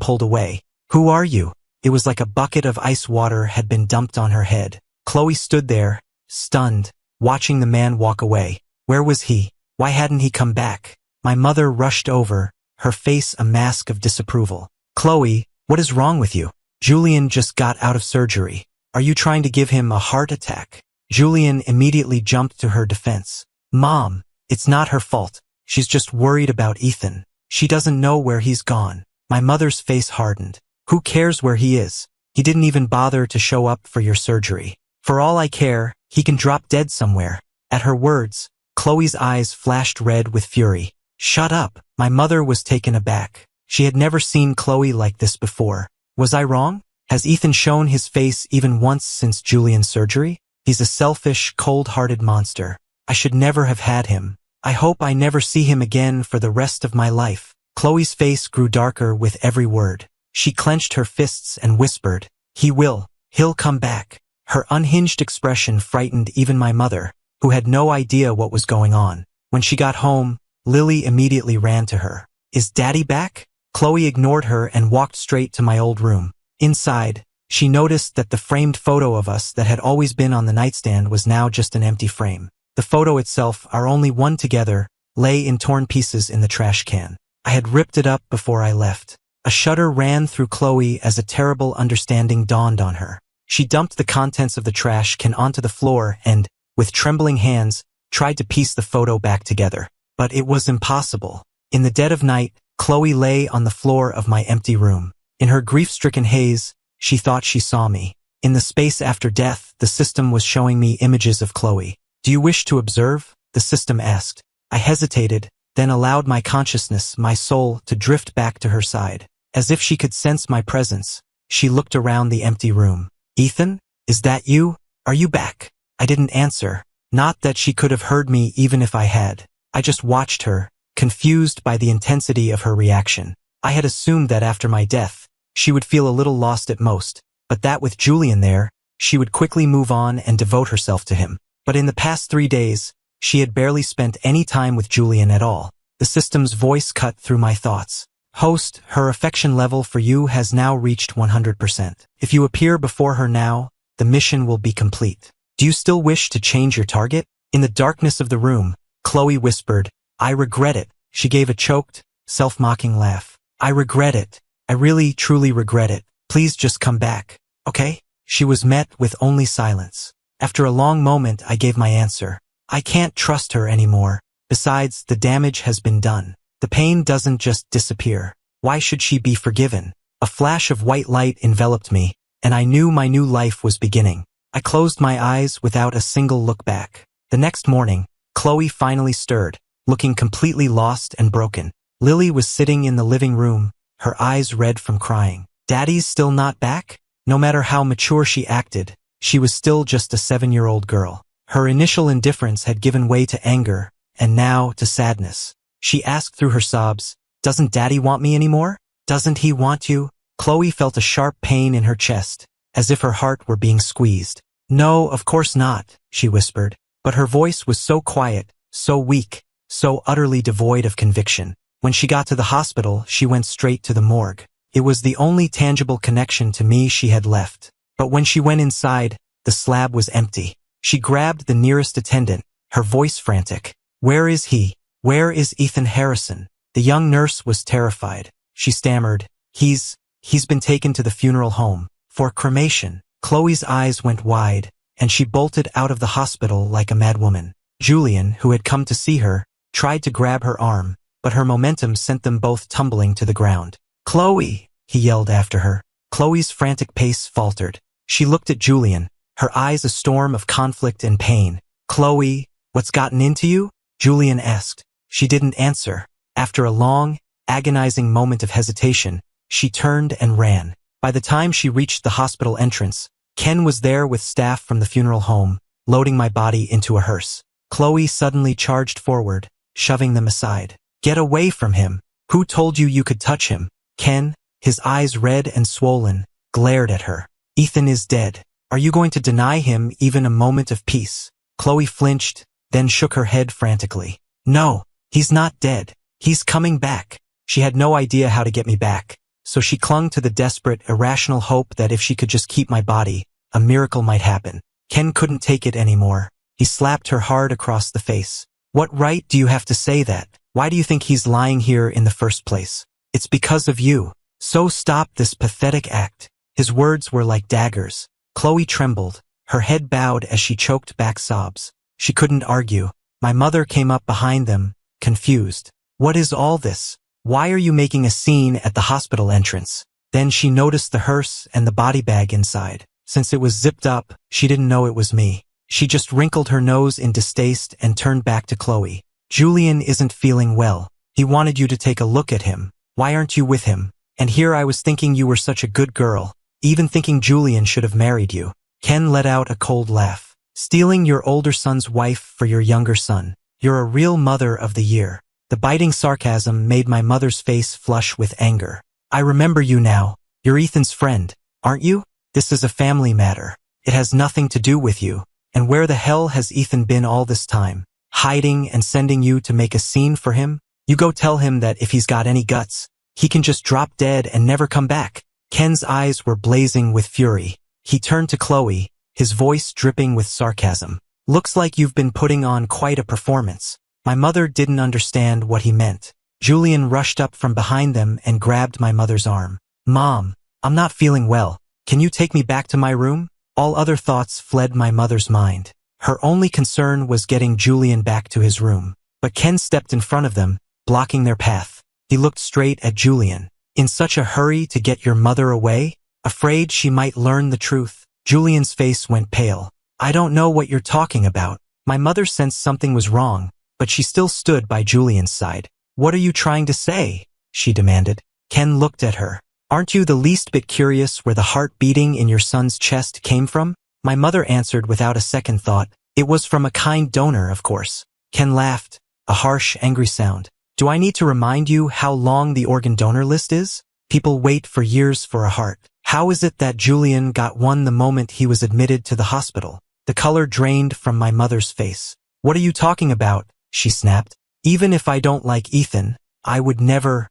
pulled away. "Who are you?" It was like a bucket of ice water had been dumped on her head. Chloe stood there, stunned, watching the man walk away. Where was he? Why hadn't he come back? My mother rushed over, her face a mask of disapproval. "Chloe, what is wrong with you? Julian just got out of surgery. Are you trying to give him a heart attack?" Julian immediately jumped to her defense. "Mom, it's not her fault. She's just worried about Ethan. She doesn't know where he's gone." My mother's face hardened. "Who cares where he is? He didn't even bother to show up for your surgery. For all I care, he can drop dead somewhere." At her words, Chloe's eyes flashed red with fury. "Shut up." My mother was taken aback. She had never seen Chloe like this before. Was I wrong? Has Ethan shown his face even once since Julian's surgery? He's a selfish, cold-hearted monster. I should never have had him. I hope I never see him again for the rest of my life. Chloe's face grew darker with every word. She clenched her fists and whispered, He'll come back." Her unhinged expression frightened even my mother, who had no idea what was going on. When she got home, Lily immediately ran to her. "Is Daddy back?" Chloe ignored her and walked straight to my old room. Inside, she noticed that the framed photo of us that had always been on the nightstand was now just an empty frame. The photo itself, our only one together, lay in torn pieces in the trash can. I had ripped it up before I left. A shudder ran through Chloe as a terrible understanding dawned on her. She dumped the contents of the trash can onto the floor and, with trembling hands, tried to piece the photo back together. But it was impossible. In the dead of night, Chloe lay on the floor of my empty room. In her grief-stricken haze, she thought she saw me. In the space after death, the system was showing me images of Chloe. "Do you wish to observe?" the system asked. I hesitated, then allowed my consciousness, my soul, to drift back to her side. As if she could sense my presence, she looked around the empty room. "Ethan, is that you? Are you back?" I didn't answer. Not that she could have heard me even if I had. I just watched her, confused by the intensity of her reaction. I had assumed that after my death, she would feel a little lost at most, but that with Julian there, she would quickly move on and devote herself to him. But in the past 3 days, she had barely spent any time with Julian at all. The system's voice cut through my thoughts. "Host, her affection level for you has now reached 100%. If you appear before her now, the mission will be complete. Do you still wish to change your target?" In the darkness of the room, Chloe whispered, "I regret it." She gave a choked, self-mocking laugh. "I regret it. I really, truly regret it. Please just come back, okay?" She was met with only silence. After a long moment, I gave my answer. "I can't trust her anymore. Besides, the damage has been done. The pain doesn't just disappear. Why should she be forgiven?" A flash of white light enveloped me, and I knew my new life was beginning. I closed my eyes without a single look back. The next morning, Chloe finally stirred, looking completely lost and broken. Lily was sitting in the living room, her eyes red from crying. "Daddy's still not back?" No matter how mature she acted, she was still just a 7-year-old girl. Her initial indifference had given way to anger, and now to sadness. She asked through her sobs, "Doesn't Daddy want me anymore? Doesn't he want you?" Chloe felt a sharp pain in her chest, as if her heart were being squeezed. "No, of course not," she whispered. But her voice was so quiet, so weak, so utterly devoid of conviction. When she got to the hospital, she went straight to the morgue. It was the only tangible connection to me she had left. But when she went inside, the slab was empty. She grabbed the nearest attendant, her voice frantic. "Where is he? Where is Ethan Harrison?" The young nurse was terrified. She stammered, He's been taken to the funeral home for cremation." Chloe's eyes went wide, and she bolted out of the hospital like a madwoman. Julian, who had come to see her, tried to grab her arm, but her momentum sent them both tumbling to the ground. "Chloe!" he yelled after her. Chloe's frantic pace faltered. She looked at Julian, her eyes a storm of conflict and pain. "Chloe, what's gotten into you?" Julian asked. She didn't answer. After a long, agonizing moment of hesitation, she turned and ran. By the time she reached the hospital entrance, Ken was there with staff from the funeral home, loading my body into a hearse. Chloe suddenly charged forward, shoving them aside. "Get away from him! Who told you you could touch him?" Ken, his eyes red and swollen, glared at her. "Ethan is dead. Are you going to deny him even a moment of peace?" Chloe flinched, then shook her head frantically. "No, he's not dead. He's coming back." She had no idea how to get me back, so she clung to the desperate, irrational hope that if she could just keep my body, a miracle might happen. Ken couldn't take it anymore. He slapped her hard across the face. "What right do you have to say that? Why do you think he's lying here in the first place? It's because of you. So stop this pathetic act." His words were like daggers. Chloe trembled, her head bowed as she choked back sobs. She couldn't argue. My mother came up behind them, confused. "What is all this? Why are you making a scene at the hospital entrance?" Then she noticed the hearse and the body bag inside. Since it was zipped up, she didn't know it was me. She just wrinkled her nose in distaste and turned back to Chloe. "Julian isn't feeling well. He wanted you to take a look at him. Why aren't you with him? And here I was thinking you were such a good girl, even thinking Julian should have married you." Ken let out a cold laugh. "Stealing your older son's wife for your younger son. You're a real mother of the year." The biting sarcasm made my mother's face flush with anger. "I remember you now. You're Ethan's friend, aren't you? This is a family matter. It has nothing to do with you. And where the hell has Ethan been all this time? Hiding and sending you to make a scene for him? You go tell him that if he's got any guts, he can just drop dead and never come back." Ken's eyes were blazing with fury. He turned to Chloe, his voice dripping with sarcasm. "Looks like you've been putting on quite a performance." My mother didn't understand what he meant. Julian rushed up from behind them and grabbed my mother's arm. "Mom, I'm not feeling well. Can you take me back to my room?" All other thoughts fled my mother's mind. Her only concern was getting Julian back to his room. But Ken stepped in front of them, blocking their path. He looked straight at Julian. "In such a hurry to get your mother away? Afraid she might learn the truth?" Julian's face went pale. "I don't know what you're talking about." My mother sensed something was wrong, but she still stood by Julian's side. "What are you trying to say?" she demanded. Ken looked at her. "Aren't you the least bit curious where the heart beating in your son's chest came from?" My mother answered without a second thought. "It was from a kind donor, of course." Ken laughed, a harsh, angry sound. "Do I need to remind you how long the organ donor list is? People wait for years for a heart. How is it that Julian got one the moment he was admitted to the hospital?" The color drained from my mother's face. "What are you talking about?" she snapped. "Even if I don't like Ethan, I would never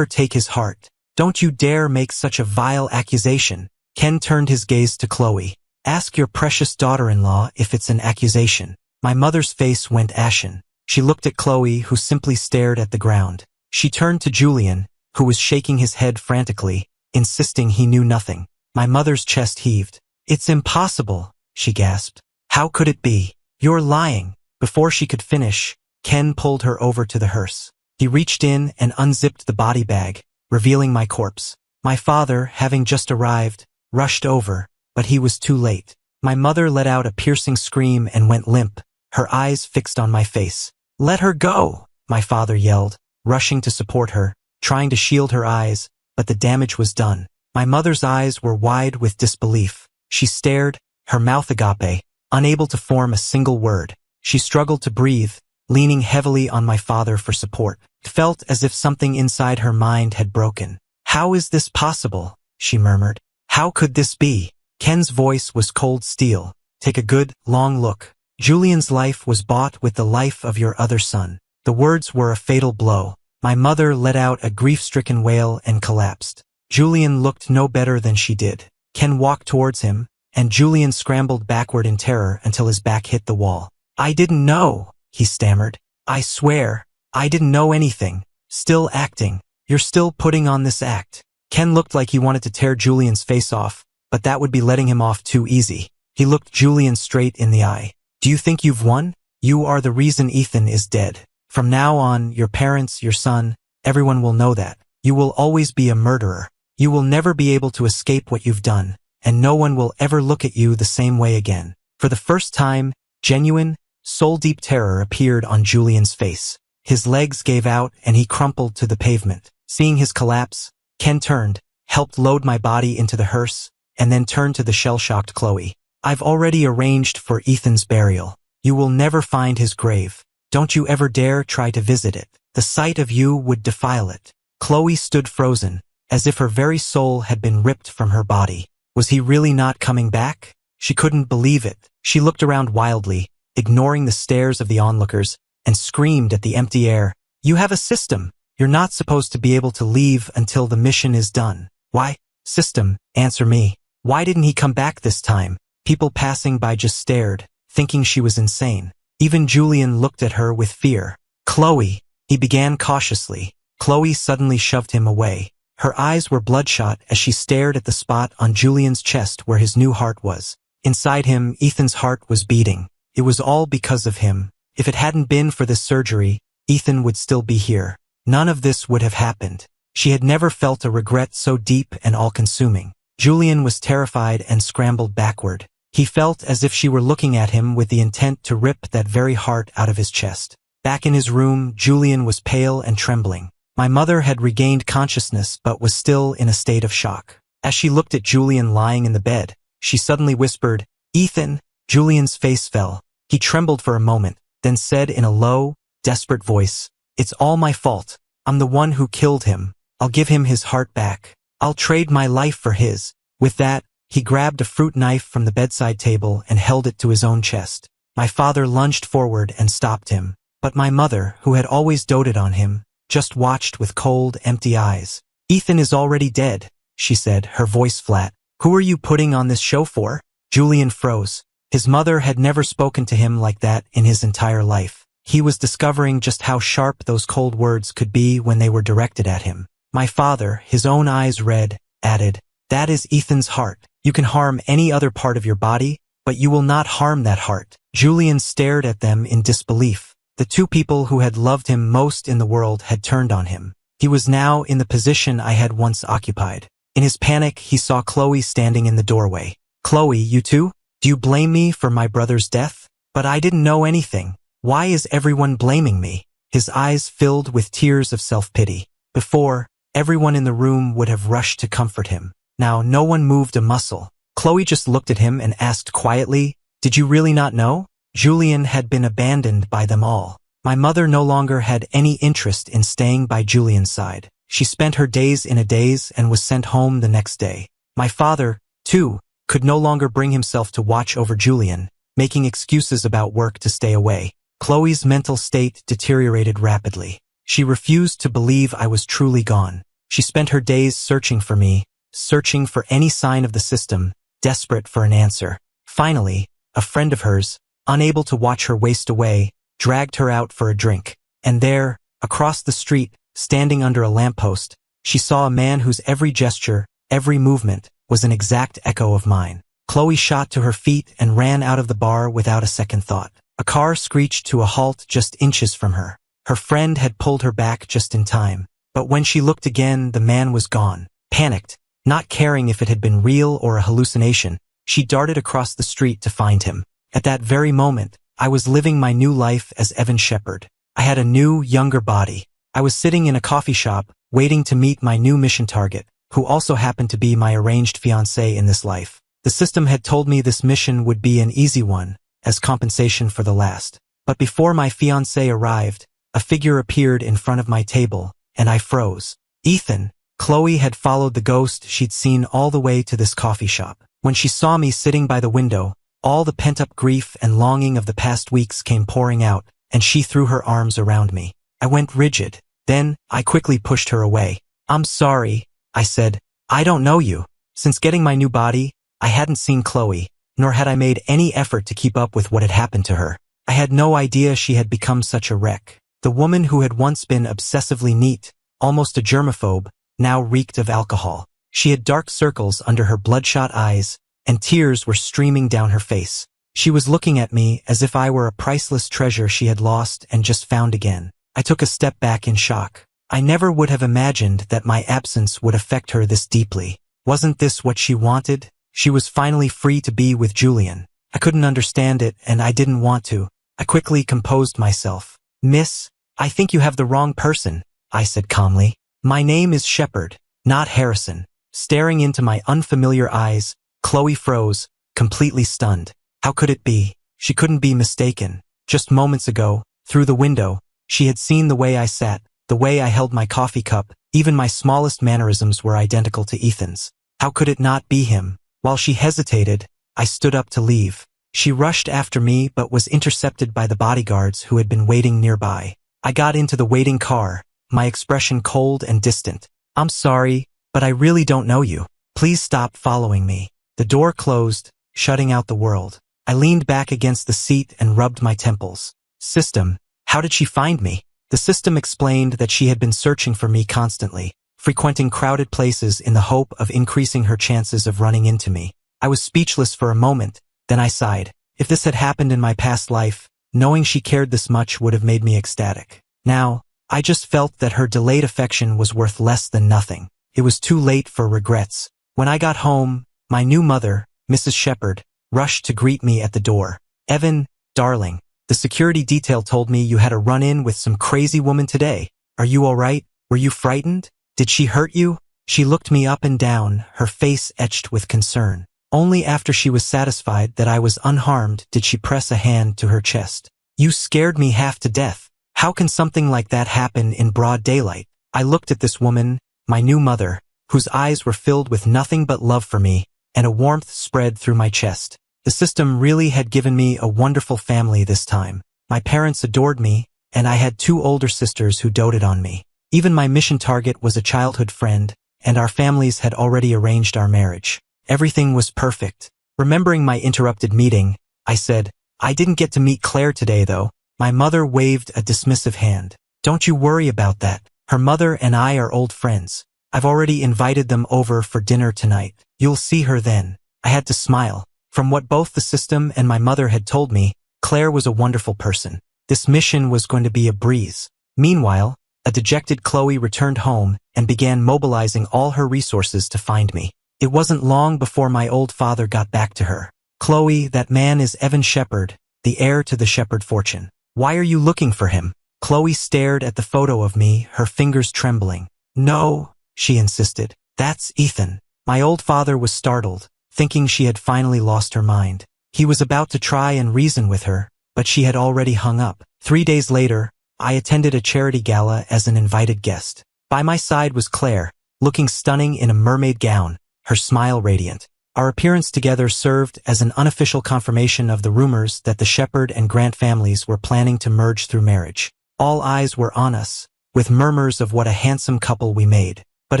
take his heart. Don't you dare make such a vile accusation." Ken turned his gaze to Chloe. "Ask your precious daughter-in-law if it's an accusation." My mother's face went ashen. She looked at Chloe, who simply stared at the ground. She turned to Julian, who was shaking his head frantically, insisting he knew nothing. My mother's chest heaved. "It's impossible," she gasped. "How could it be? You're lying." Before she could finish, Ken pulled her over to the hearse. He reached in and unzipped the body bag, revealing my corpse. My father, having just arrived, rushed over, but he was too late. My mother let out a piercing scream and went limp, her eyes fixed on my face. "Let her go!" my father yelled, rushing to support her, trying to shield her eyes, but the damage was done. My mother's eyes were wide with disbelief. She stared, her mouth agape, unable to form a single word. She struggled to breathe, leaning heavily on my father for support. It felt as if something inside her mind had broken. "How is this possible?" she murmured. "How could this be?" Ken's voice was cold steel. "Take a good, long look. Julian's life was bought with the life of your other son." The words were a fatal blow. My mother let out a grief-stricken wail and collapsed. Julian looked no better than she did. Ken walked towards him, and Julian scrambled backward in terror until his back hit the wall. "I didn't know," he stammered. "I swear, I didn't know anything." "Still acting. You're still putting on this act." Ken looked like he wanted to tear Julian's face off, but that would be letting him off too easy. He looked Julian straight in the eye. "Do you think you've won? You are the reason Ethan is dead." From now on, your parents, your son, everyone will know that. You will always be a murderer. You will never be able to escape what you've done, and no one will ever look at you the same way again." For the first time, genuine, soul-deep terror appeared on Julian's face. His legs gave out and he crumpled to the pavement. Seeing his collapse, Ken turned, helped load my body into the hearse, and then turned to the shell-shocked Chloe. "I've already arranged for Ethan's burial. You will never find his grave. Don't you ever dare try to visit it. The sight of you would defile it." Chloe stood frozen, as if her very soul had been ripped from her body. Was he really not coming back? She couldn't believe it. She looked around wildly, ignoring the stares of the onlookers, and screamed at the empty air, "You have a system. You're not supposed to be able to leave until the mission is done." "Why? System, answer me. Why didn't he come back this time?" People passing by just stared, thinking she was insane. Even Julian looked at her with fear. "Chloe," he began cautiously. Chloe suddenly shoved him away. Her eyes were bloodshot as she stared at the spot on Julian's chest where his new heart was. Inside him, Ethan's heart was beating. It was all because of him. If it hadn't been for this surgery, Ethan would still be here. None of this would have happened. She had never felt a regret so deep and all-consuming. Julian was terrified and scrambled backward. He felt as if she were looking at him with the intent to rip that very heart out of his chest. Back in his room, Julian was pale and trembling. My mother had regained consciousness but was still in a state of shock. As she looked at Julian lying in the bed, she suddenly whispered, "Ethan." Julian's face fell. He trembled for a moment, then said in a low, desperate voice, "It's all my fault. I'm the one who killed him. I'll give him his heart back. I'll trade my life for his." With that, he grabbed a fruit knife from the bedside table and held it to his own chest. My father lunged forward and stopped him. But my mother, who had always doted on him, just watched with cold, empty eyes. "Ethan is already dead," she said, her voice flat. "Who are you putting on this show for?" Julian froze. His mother had never spoken to him like that in his entire life. He was discovering just how sharp those cold words could be when they were directed at him. My father, his own eyes red, added, "That is Ethan's heart. You can harm any other part of your body, but you will not harm that heart." Julian stared at them in disbelief. The two people who had loved him most in the world had turned on him. He was now in the position I had once occupied. In his panic, he saw Chloe standing in the doorway. "Chloe, you too? Do you blame me for my brother's death? But I didn't know anything. Why is everyone blaming me?" His eyes filled with tears of self-pity. Before, everyone in the room would have rushed to comfort him. Now no one moved a muscle. Chloe just looked at him and asked quietly, "Did you really not know?" Julian had been abandoned by them all. My mother no longer had any interest in staying by Julian's side. She spent her days in a daze and was sent home the next day. My father, too, could no longer bring himself to watch over Julian, making excuses about work to stay away. Chloe's mental state deteriorated rapidly. She refused to believe I was truly gone. She spent her days searching for me, searching for any sign of the system, desperate for an answer. Finally, a friend of hers, unable to watch her waste away, dragged her out for a drink. And there, across the street, standing under a lamppost, she saw a man whose every gesture, every movement, was an exact echo of mine. Chloe shot to her feet and ran out of the bar without a second thought. A car screeched to a halt just inches from her. Her friend had pulled her back just in time. But when she looked again, the man was gone. Panicked, not caring if it had been real or a hallucination, she darted across the street to find him. At that very moment, I was living my new life as Evan Shepherd. I had a new, younger body. I was sitting in a coffee shop, waiting to meet my new mission target, who also happened to be my arranged fiancé in this life. The system had told me this mission would be an easy one, as compensation for the last. But before my fiancé arrived, a figure appeared in front of my table, and I froze. Ethan. Chloe had followed the ghost she'd seen all the way to this coffee shop. When she saw me sitting by the window, all the pent-up grief and longing of the past weeks came pouring out, and she threw her arms around me. I went rigid. Then, I quickly pushed her away. "I'm sorry," I said. "I don't know you." Since getting my new body, I hadn't seen Chloe, nor had I made any effort to keep up with what had happened to her. I had no idea she had become such a wreck. The woman who had once been obsessively neat, almost a germaphobe, now reeked of alcohol. She had dark circles under her bloodshot eyes, and tears were streaming down her face. She was looking at me as if I were a priceless treasure she had lost and just found again. I took a step back in shock. I never would have imagined that my absence would affect her this deeply. Wasn't this what she wanted? She was finally free to be with Julian. I couldn't understand it, and I didn't want to. I quickly composed myself. "Miss, I think you have the wrong person," I said calmly. "My name is Shepard, not Harrison." Staring into my unfamiliar eyes, Chloe froze, completely stunned. How could it be? She couldn't be mistaken. Just moments ago, through the window, she had seen the way I sat, the way I held my coffee cup. Even my smallest mannerisms were identical to Ethan's. How could it not be him? While she hesitated, I stood up to leave. She rushed after me but was intercepted by the bodyguards who had been waiting nearby. I got into the waiting car, my expression cold and distant. "I'm sorry, but I really don't know you. Please stop following me." The door closed, shutting out the world. I leaned back against the seat and rubbed my temples. System, how did she find me? The system explained that she had been searching for me constantly, frequenting crowded places in the hope of increasing her chances of running into me. I was speechless for a moment, then I sighed. If this had happened in my past life, knowing she cared this much would have made me ecstatic. Now, I just felt that her delayed affection was worth less than nothing. It was too late for regrets. When I got home, my new mother, Mrs. Shepard, rushed to greet me at the door. "Evan, darling, the security detail told me you had a run-in with some crazy woman today. Are you all right? Were you frightened? Did she hurt you?" She looked me up and down, her face etched with concern. Only after she was satisfied that I was unharmed did she press a hand to her chest. "You scared me half to death. How can something like that happen in broad daylight?" I looked at this woman, my new mother, whose eyes were filled with nothing but love for me, and a warmth spread through my chest. The system really had given me a wonderful family this time. My parents adored me, and I had 2 older sisters who doted on me. Even my mission target was a childhood friend, and our families had already arranged our marriage. Everything was perfect. Remembering my interrupted meeting, I said, "I didn't get to meet Claire today, though." My mother waved a dismissive hand. "Don't you worry about that. Her mother and I are old friends. I've already invited them over for dinner tonight. You'll see her then." I had to smile. From what both the system and my mother had told me, Claire was a wonderful person. This mission was going to be a breeze. Meanwhile, a dejected Chloe returned home and began mobilizing all her resources to find me. It wasn't long before my old father got back to her. "Chloe, that man is Evan Shepard, the heir to the Shepard fortune. Why are you looking for him?" Chloe stared at the photo of me, her fingers trembling. "No," she insisted. "That's Ethan." My old father was startled, thinking she had finally lost her mind. He was about to try and reason with her, but she had already hung up. 3 days later, I attended a charity gala as an invited guest. By my side was Claire, looking stunning in a mermaid gown, her smile radiant. Our appearance together served as an unofficial confirmation of the rumors that the Shepard and Grant families were planning to merge through marriage. All eyes were on us, with murmurs of what a handsome couple we made. But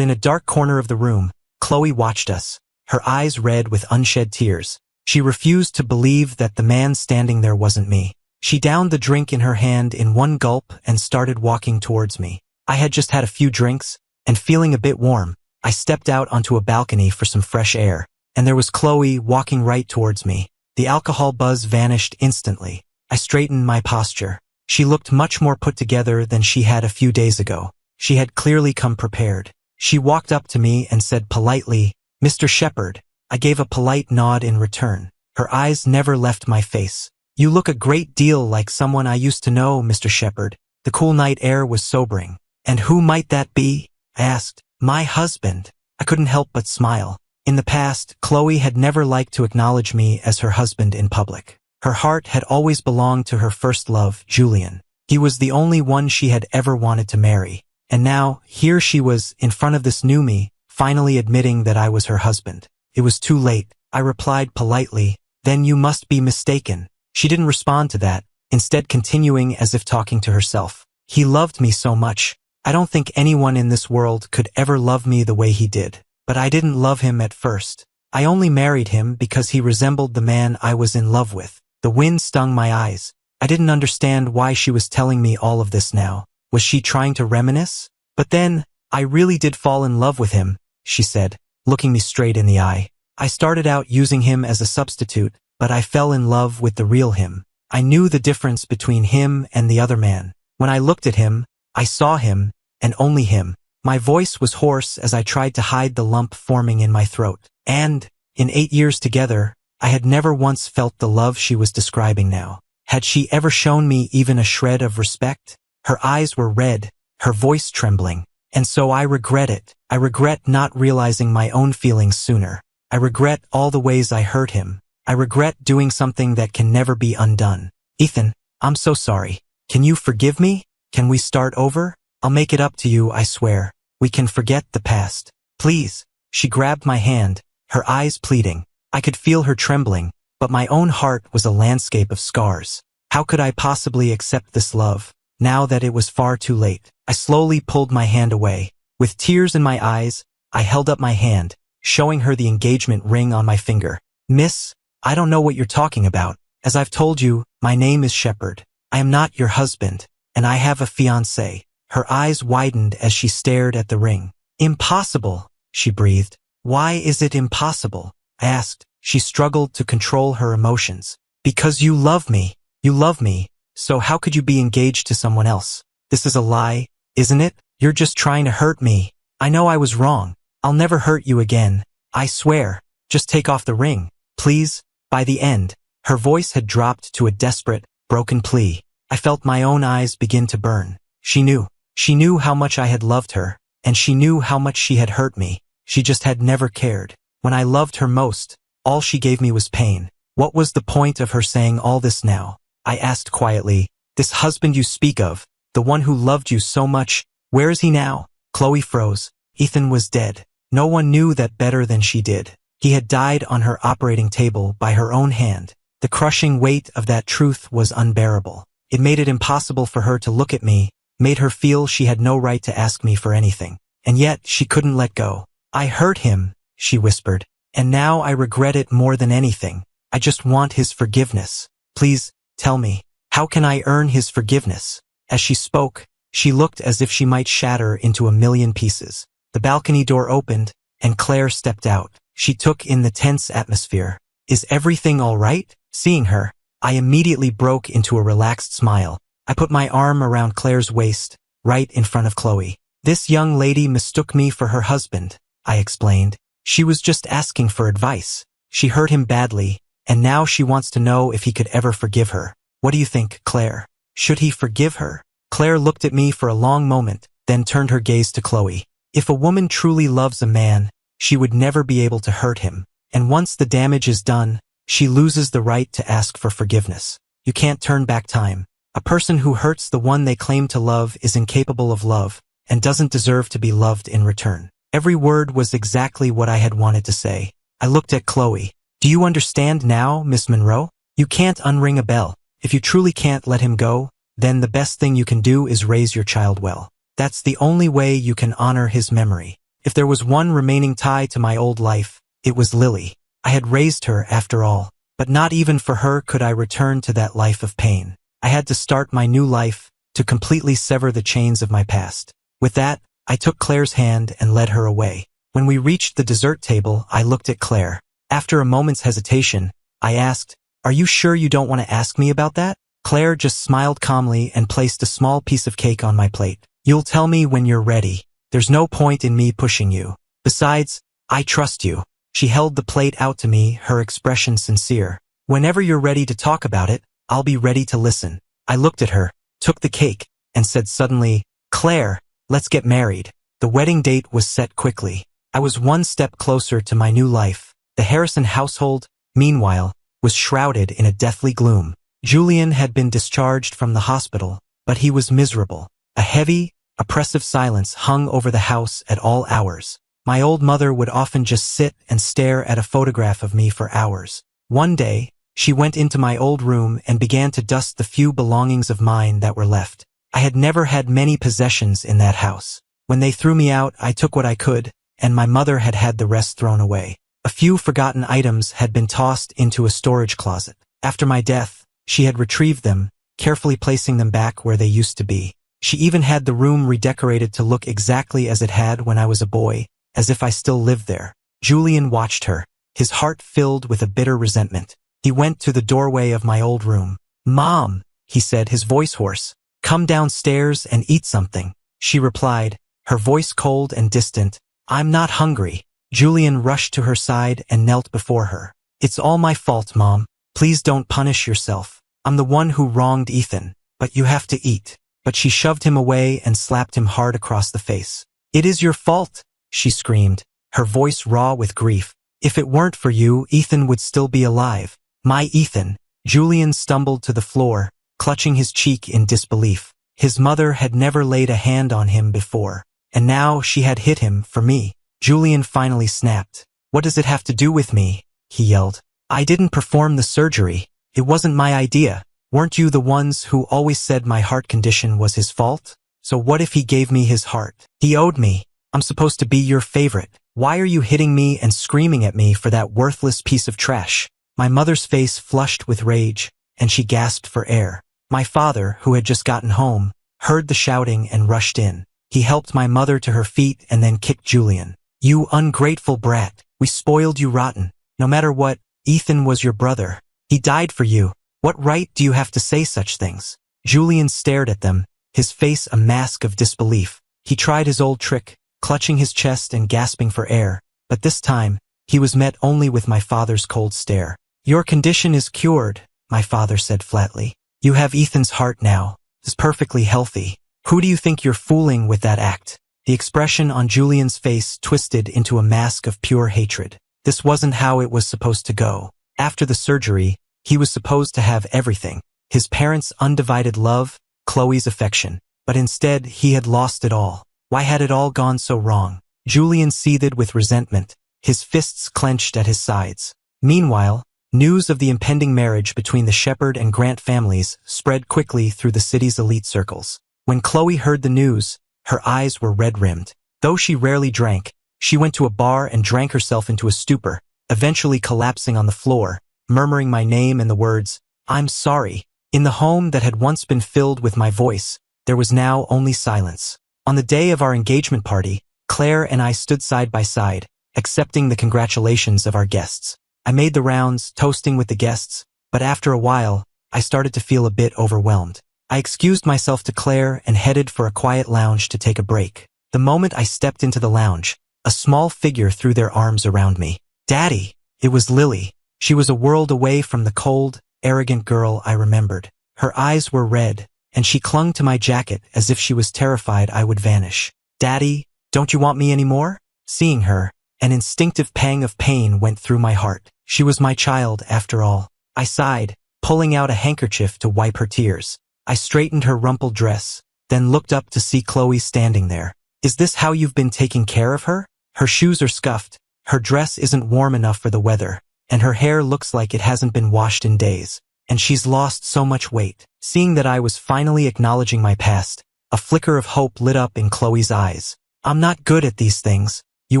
in a dark corner of the room, Chloe watched us, her eyes red with unshed tears. She refused to believe that the man standing there wasn't me. She downed the drink in her hand in one gulp and started walking towards me. I had just had a few drinks, and feeling a bit warm, I stepped out onto a balcony for some fresh air, and there was Chloe walking right towards me. The alcohol buzz vanished instantly. I straightened my posture. She looked much more put together than she had a few days ago. She had clearly come prepared. She walked up to me and said politely, "Mr. Shepard." I gave a polite nod in return. Her eyes never left my face. "You look a great deal like someone I used to know, Mr. Shepard." The cool night air was sobering. "And who might that be?" I asked. "My husband." I couldn't help but smile. In the past, Chloe had never liked to acknowledge me as her husband in public. Her heart had always belonged to her first love, Julian. He was the only one she had ever wanted to marry. And now, here she was, in front of this new me, finally admitting that I was her husband. It was too late. I replied politely, "Then you must be mistaken." She didn't respond to that, instead continuing as if talking to herself. "He loved me so much. I don't think anyone in this world could ever love me the way he did. But I didn't love him at first. I only married him because he resembled the man I was in love with." The wind stung my eyes. I didn't understand why she was telling me all of this now. Was she trying to reminisce? "But then, I really did fall in love with him," she said, looking me straight in the eye. "I started out using him as a substitute, but I fell in love with the real him. I knew the difference between him and the other man. When I looked at him, I saw him, and only him. My voice was hoarse as I tried to hide the lump forming in my throat. And, in 8 years together, I had never once felt the love she was describing now. Had she ever shown me even a shred of respect? Her eyes were red, her voice trembling. And so I regret it. I regret not realizing my own feelings sooner. I regret all the ways I hurt him. I regret doing something that can never be undone. Ethan, I'm so sorry. Can you forgive me? Can we start over? I'll make it up to you, I swear. We can forget the past. Please. She grabbed my hand, her eyes pleading. I could feel her trembling, but my own heart was a landscape of scars. How could I possibly accept this love, now that it was far too late? I slowly pulled my hand away. With tears in my eyes, I held up my hand, showing her the engagement ring on my finger. Miss, I don't know what you're talking about. As I've told you, my name is Shepherd. I am not your husband, and I have a fiancé. Her eyes widened as she stared at the ring. Impossible, she breathed. Why is it impossible? I asked. She struggled to control her emotions. Because you love me. You love me, so how could you be engaged to someone else? This is a lie, isn't it? You're just trying to hurt me. I know I was wrong. I'll never hurt you again. I swear. Just take off the ring, please. By the end, her voice had dropped to a desperate, broken plea. I felt my own eyes begin to burn. She knew. She knew how much I had loved her, and she knew how much she had hurt me. She just had never cared. When I loved her most, all she gave me was pain. What was the point of her saying all this now? I asked quietly. This husband you speak of, the one who loved you so much, where is he now? Chloe froze. Ethan was dead. No one knew that better than she did. He had died on her operating table by her own hand. The crushing weight of that truth was unbearable. It made it impossible for her to look at me, made her feel she had no right to ask me for anything. And yet, she couldn't let go. I hurt him, she whispered, and now I regret it more than anything. I just want his forgiveness. Please, tell me, how can I earn his forgiveness? As she spoke, she looked as if she might shatter into a million pieces. The balcony door opened, and Claire stepped out. She took in the tense atmosphere. Is everything all right? Seeing her, I immediately broke into a relaxed smile. I put my arm around Claire's waist, right in front of Chloe. This young lady mistook me for her husband, I explained. She was just asking for advice. She hurt him badly, and now she wants to know if he could ever forgive her. What do you think, Claire? Should he forgive her? Claire looked at me for a long moment, then turned her gaze to Chloe. If a woman truly loves a man, she would never be able to hurt him. And once the damage is done, she loses the right to ask for forgiveness. You can't turn back time. A person who hurts the one they claim to love is incapable of love, and doesn't deserve to be loved in return. Every word was exactly what I had wanted to say. I looked at Chloe. Do you understand now, Miss Monroe? You can't unring a bell. If you truly can't let him go, then the best thing you can do is raise your child well. That's the only way you can honor his memory. If there was one remaining tie to my old life, it was Lily. I had raised her after all, but not even for her could I return to that life of pain. I had to start my new life, to completely sever the chains of my past. With that, I took Claire's hand and led her away. When we reached the dessert table, I looked at Claire. After a moment's hesitation, I asked, "Are you sure you don't want to ask me about that?" Claire just smiled calmly and placed a small piece of cake on my plate. "You'll tell me when you're ready. There's no point in me pushing you. Besides, I trust you." She held the plate out to me, her expression sincere. "Whenever you're ready to talk about it, I'll be ready to listen." I looked at her, took the cake, and said suddenly, "Claire, let's get married." The wedding date was set quickly. I was one step closer to my new life. The Harrison household, meanwhile, was shrouded in a deathly gloom. Julian had been discharged from the hospital, but he was miserable. A heavy, oppressive silence hung over the house at all hours. My old mother would often just sit and stare at a photograph of me for hours. One day, she went into my old room and began to dust the few belongings of mine that were left. I had never had many possessions in that house. When they threw me out, I took what I could, and my mother had had the rest thrown away. A few forgotten items had been tossed into a storage closet. After my death, she had retrieved them, carefully placing them back where they used to be. She even had the room redecorated to look exactly as it had when I was a boy, as if I still lived there. Julian watched her, his heart filled with a bitter resentment. He went to the doorway of my old room. "Mom," he said, his voice hoarse, come downstairs and eat something, she replied, her voice cold and distant. I'm not hungry. Julian rushed to her side and knelt before her. It's all my fault, Mom. Please don't punish yourself. I'm the one who wronged Ethan, but you have to eat. But she shoved him away and slapped him hard across the face. It is your fault, she screamed, her voice raw with grief. If it weren't for you, Ethan would still be alive. My Ethan. Julian stumbled to the floor, clutching his cheek in disbelief. His mother had never laid a hand on him before, and now she had hit him for me. Julian finally snapped. What does it have to do with me? He yelled. I didn't perform the surgery. It wasn't my idea. Weren't you the ones who always said my heart condition was his fault? So what if he gave me his heart? He owed me. I'm supposed to be your favorite. Why are you hitting me and screaming at me for that worthless piece of trash? My mother's face flushed with rage, and she gasped for air. My father, who had just gotten home, heard the shouting and rushed in. He helped my mother to her feet and then kicked Julian. You ungrateful brat. We spoiled you rotten. No matter what, Ethan was your brother. He died for you. What right do you have to say such things? Julian stared at them, his face a mask of disbelief. He tried his old trick, clutching his chest and gasping for air, but this time, he was met only with my father's cold stare. Your condition is cured, my father said flatly. You have Ethan's heart now. He's perfectly healthy. Who do you think you're fooling with that act? The expression on Julian's face twisted into a mask of pure hatred. This wasn't how it was supposed to go. After the surgery, he was supposed to have everything. His parents' undivided love, Chloe's affection. But instead, he had lost it all. Why had it all gone so wrong? Julian seethed with resentment, his fists clenched at his sides. Meanwhile, news of the impending marriage between the Shepherd and Grant families spread quickly through the city's elite circles. When Chloe heard the news, her eyes were red-rimmed. Though she rarely drank, she went to a bar and drank herself into a stupor, eventually collapsing on the floor, murmuring my name and the words, I'm sorry. In the home that had once been filled with my voice, there was now only silence. On the day of our engagement party, Claire and I stood side by side, accepting the congratulations of our guests. I made the rounds, toasting with the guests, but after a while, I started to feel a bit overwhelmed. I excused myself to Claire and headed for a quiet lounge to take a break. The moment I stepped into the lounge, a small figure threw their arms around me. Daddy! It was Lily. She was a world away from the cold, arrogant girl I remembered. Her eyes were red, and she clung to my jacket as if she was terrified I would vanish. Daddy, don't you want me anymore? Seeing her, an instinctive pang of pain went through my heart. She was my child, after all. I sighed, pulling out a handkerchief to wipe her tears. I straightened her rumpled dress, then looked up to see Chloe standing there. Is this how you've been taking care of her? Her shoes are scuffed, her dress isn't warm enough for the weather, and her hair looks like it hasn't been washed in days. And she's lost so much weight. Seeing that I was finally acknowledging my past, a flicker of hope lit up in Chloe's eyes. I'm not good at these things. You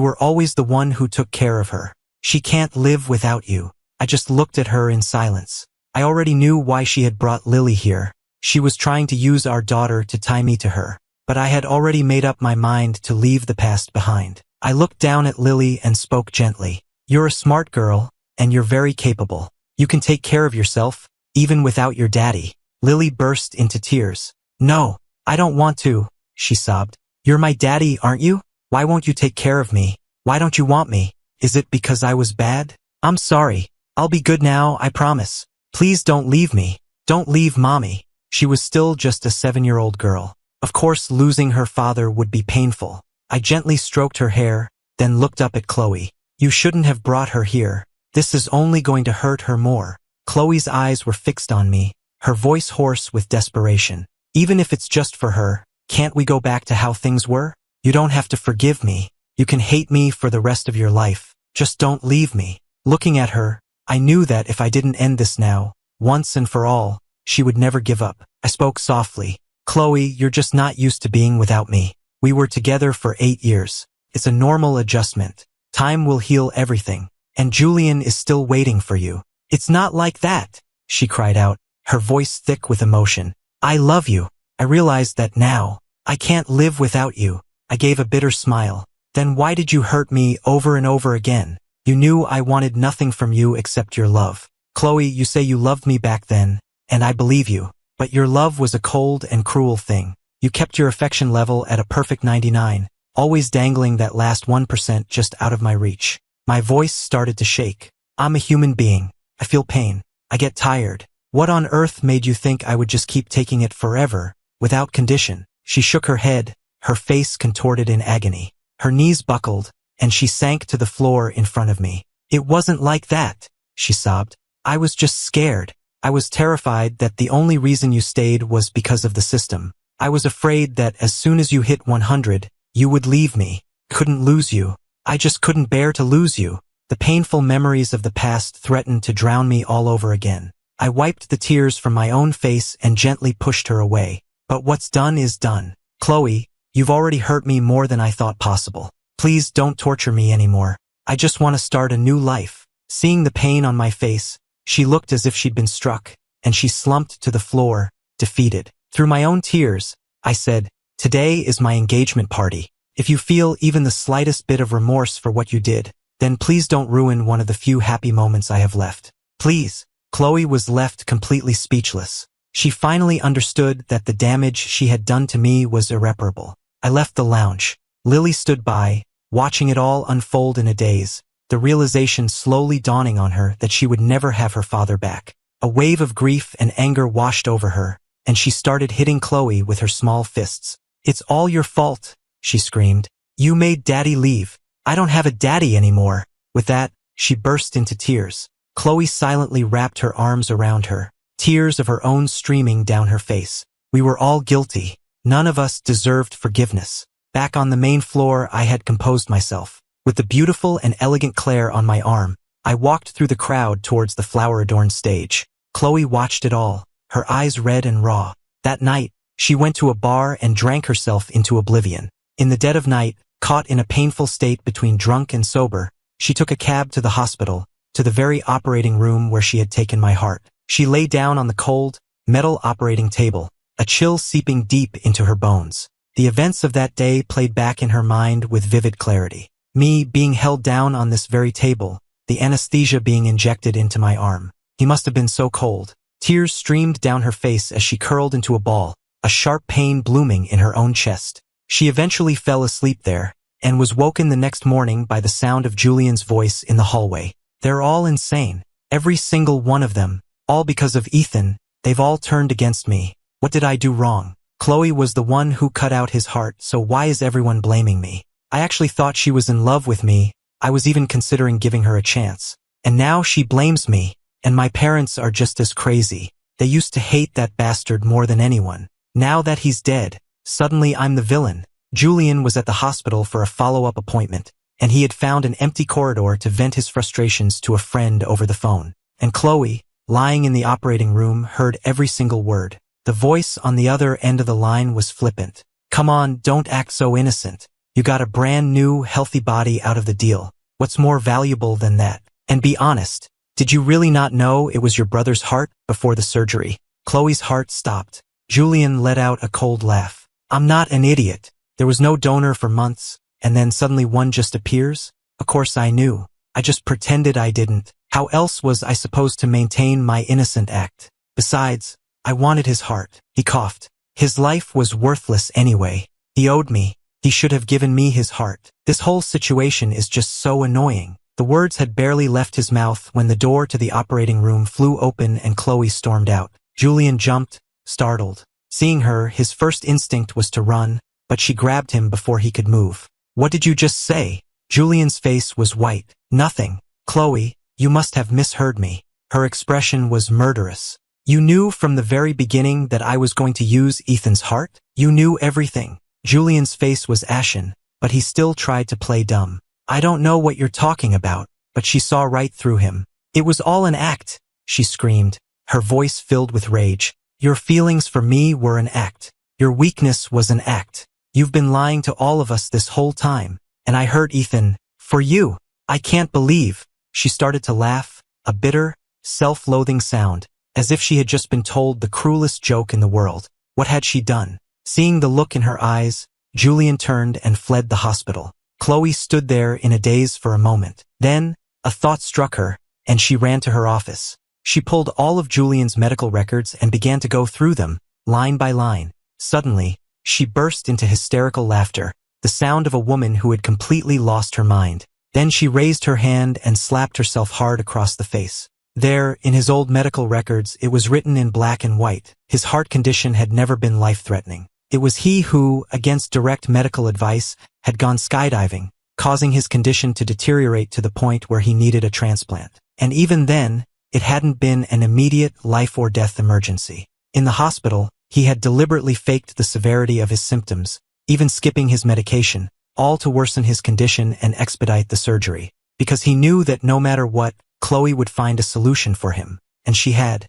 were always the one who took care of her. She can't live without you. I just looked at her in silence. I already knew why she had brought Lily here. She was trying to use our daughter to tie me to her. But I had already made up my mind to leave the past behind. I looked down at Lily and spoke gently. You're a smart girl, and you're very capable. You can take care of yourself, even without your daddy. Lily burst into tears. No, I don't want to, she sobbed. You're my daddy, aren't you? Why won't you take care of me? Why don't you want me? Is it because I was bad? I'm sorry. I'll be good now, I promise. Please don't leave me. Don't leave Mommy. She was still just a 7-year-old girl. Of course, losing her father would be painful. I gently stroked her hair, then looked up at Chloe. You shouldn't have brought her here. This is only going to hurt her more. Chloe's eyes were fixed on me, her voice hoarse with desperation. Even if it's just for her, can't we go back to how things were? You don't have to forgive me. You can hate me for the rest of your life. Just don't leave me. Looking at her, I knew that if I didn't end this now, once and for all, she would never give up. I spoke softly. Chloe, you're just not used to being without me. We were together for 8 years. It's a normal adjustment. Time will heal everything. And Julian is still waiting for you. It's not like that, she cried out, her voice thick with emotion. I love you. I realized that now. I can't live without you. I gave a bitter smile. Then why did you hurt me over and over again? You knew I wanted nothing from you except your love. Chloe, you say you loved me back then, and I believe you. But your love was a cold and cruel thing. You kept your affection level at a perfect 99, always dangling that last 1% just out of my reach. My voice started to shake. I'm a human being. I feel pain. I get tired. What on earth made you think I would just keep taking it forever, without condition? She shook her head, her face contorted in agony. Her knees buckled, and she sank to the floor in front of me. It wasn't like that, she sobbed. I was just scared. I was terrified that the only reason you stayed was because of the system. I was afraid that as soon as you hit 100, you would leave me. Couldn't lose you. I just couldn't bear to lose you. The painful memories of the past threatened to drown me all over again. I wiped the tears from my own face and gently pushed her away. But what's done is done. Chloe, you've already hurt me more than I thought possible. Please don't torture me anymore. I just want to start a new life. Seeing the pain on my face, she looked as if she'd been struck, and she slumped to the floor, defeated. Through my own tears, I said, today is my engagement party. If you feel even the slightest bit of remorse for what you did, then please don't ruin one of the few happy moments I have left. Please. Chloe was left completely speechless. She finally understood that the damage she had done to me was irreparable. I left the lounge. Lily stood by, watching it all unfold in a daze, the realization slowly dawning on her that she would never have her father back. A wave of grief and anger washed over her, and she started hitting Chloe with her small fists. It's all your fault, she screamed. You made Daddy leave. I don't have a daddy anymore. With that, she burst into tears. Chloe silently wrapped her arms around her, tears of her own streaming down her face. We were all guilty. None of us deserved forgiveness. Back on the main floor, I had composed myself. With the beautiful and elegant Claire on my arm, I walked through the crowd towards the flower-adorned stage. Chloe watched it all, her eyes red and raw. That night, she went to a bar and drank herself into oblivion. In the dead of night, caught in a painful state between drunk and sober, she took a cab to the hospital, to the very operating room where she had taken my heart. She lay down on the cold, metal operating table, a chill seeping deep into her bones. The events of that day played back in her mind with vivid clarity. Me being held down on this very table, the anesthesia being injected into my arm. He must have been so cold. Tears streamed down her face as she curled into a ball, a sharp pain blooming in her own chest. She eventually fell asleep there, and was woken the next morning by the sound of Julian's voice in the hallway. They're all insane. Every single one of them. All because of Ethan. They've all turned against me. What did I do wrong? Chloe was the one who cut out his heart, so why is everyone blaming me? I actually thought she was in love with me. I was even considering giving her a chance. And now she blames me. And my parents are just as crazy. They used to hate that bastard more than anyone. Now that he's dead, suddenly I'm the villain. Julian was at the hospital for a follow-up appointment, and he had found an empty corridor to vent his frustrations to a friend over the phone. And Chloe, lying in the operating room, heard every single word. The voice on the other end of the line was flippant. Come on, don't act so innocent. You got a brand new, healthy body out of the deal. What's more valuable than that? And be honest, did you really not know it was your brother's heart before the surgery? Chloe's heart stopped. Julian let out a cold laugh. I'm not an idiot. There was no donor for months, and then suddenly one just appears? Of course I knew. I just pretended I didn't. How else was I supposed to maintain my innocent act? Besides, I wanted his heart. He coughed. His life was worthless anyway. He owed me. He should have given me his heart. This whole situation is just so annoying. The words had barely left his mouth when the door to the operating room flew open and Chloe stormed out. Julian jumped, startled. Seeing her, his first instinct was to run, but she grabbed him before he could move. What did you just say? Julian's face was white. Nothing. Chloe, you must have misheard me. Her expression was murderous. You knew from the very beginning that I was going to use Ethan's heart? You knew everything. Julian's face was ashen, but he still tried to play dumb. I don't know what you're talking about, but she saw right through him. It was all an act, she screamed, her voice filled with rage. Your feelings for me were an act. Your weakness was an act. You've been lying to all of us this whole time, and I hurt Ethan. For you. I can't believe. She started to laugh, a bitter, self-loathing sound, as if she had just been told the cruelest joke in the world. What had she done? Seeing the look in her eyes, Julian turned and fled the hospital. Chloe stood there in a daze for a moment. Then, a thought struck her, and she ran to her office. She pulled all of Julian's medical records and began to go through them, line by line. Suddenly, she burst into hysterical laughter, the sound of a woman who had completely lost her mind. Then she raised her hand and slapped herself hard across the face. There, in his old medical records, it was written in black and white. His heart condition had never been life-threatening. It was he who, against direct medical advice, had gone skydiving, causing his condition to deteriorate to the point where he needed a transplant. And even then, it hadn't been an immediate life-or-death emergency. In the hospital, he had deliberately faked the severity of his symptoms, even skipping his medication, all to worsen his condition and expedite the surgery. Because he knew that no matter what, Chloe would find a solution for him. And she had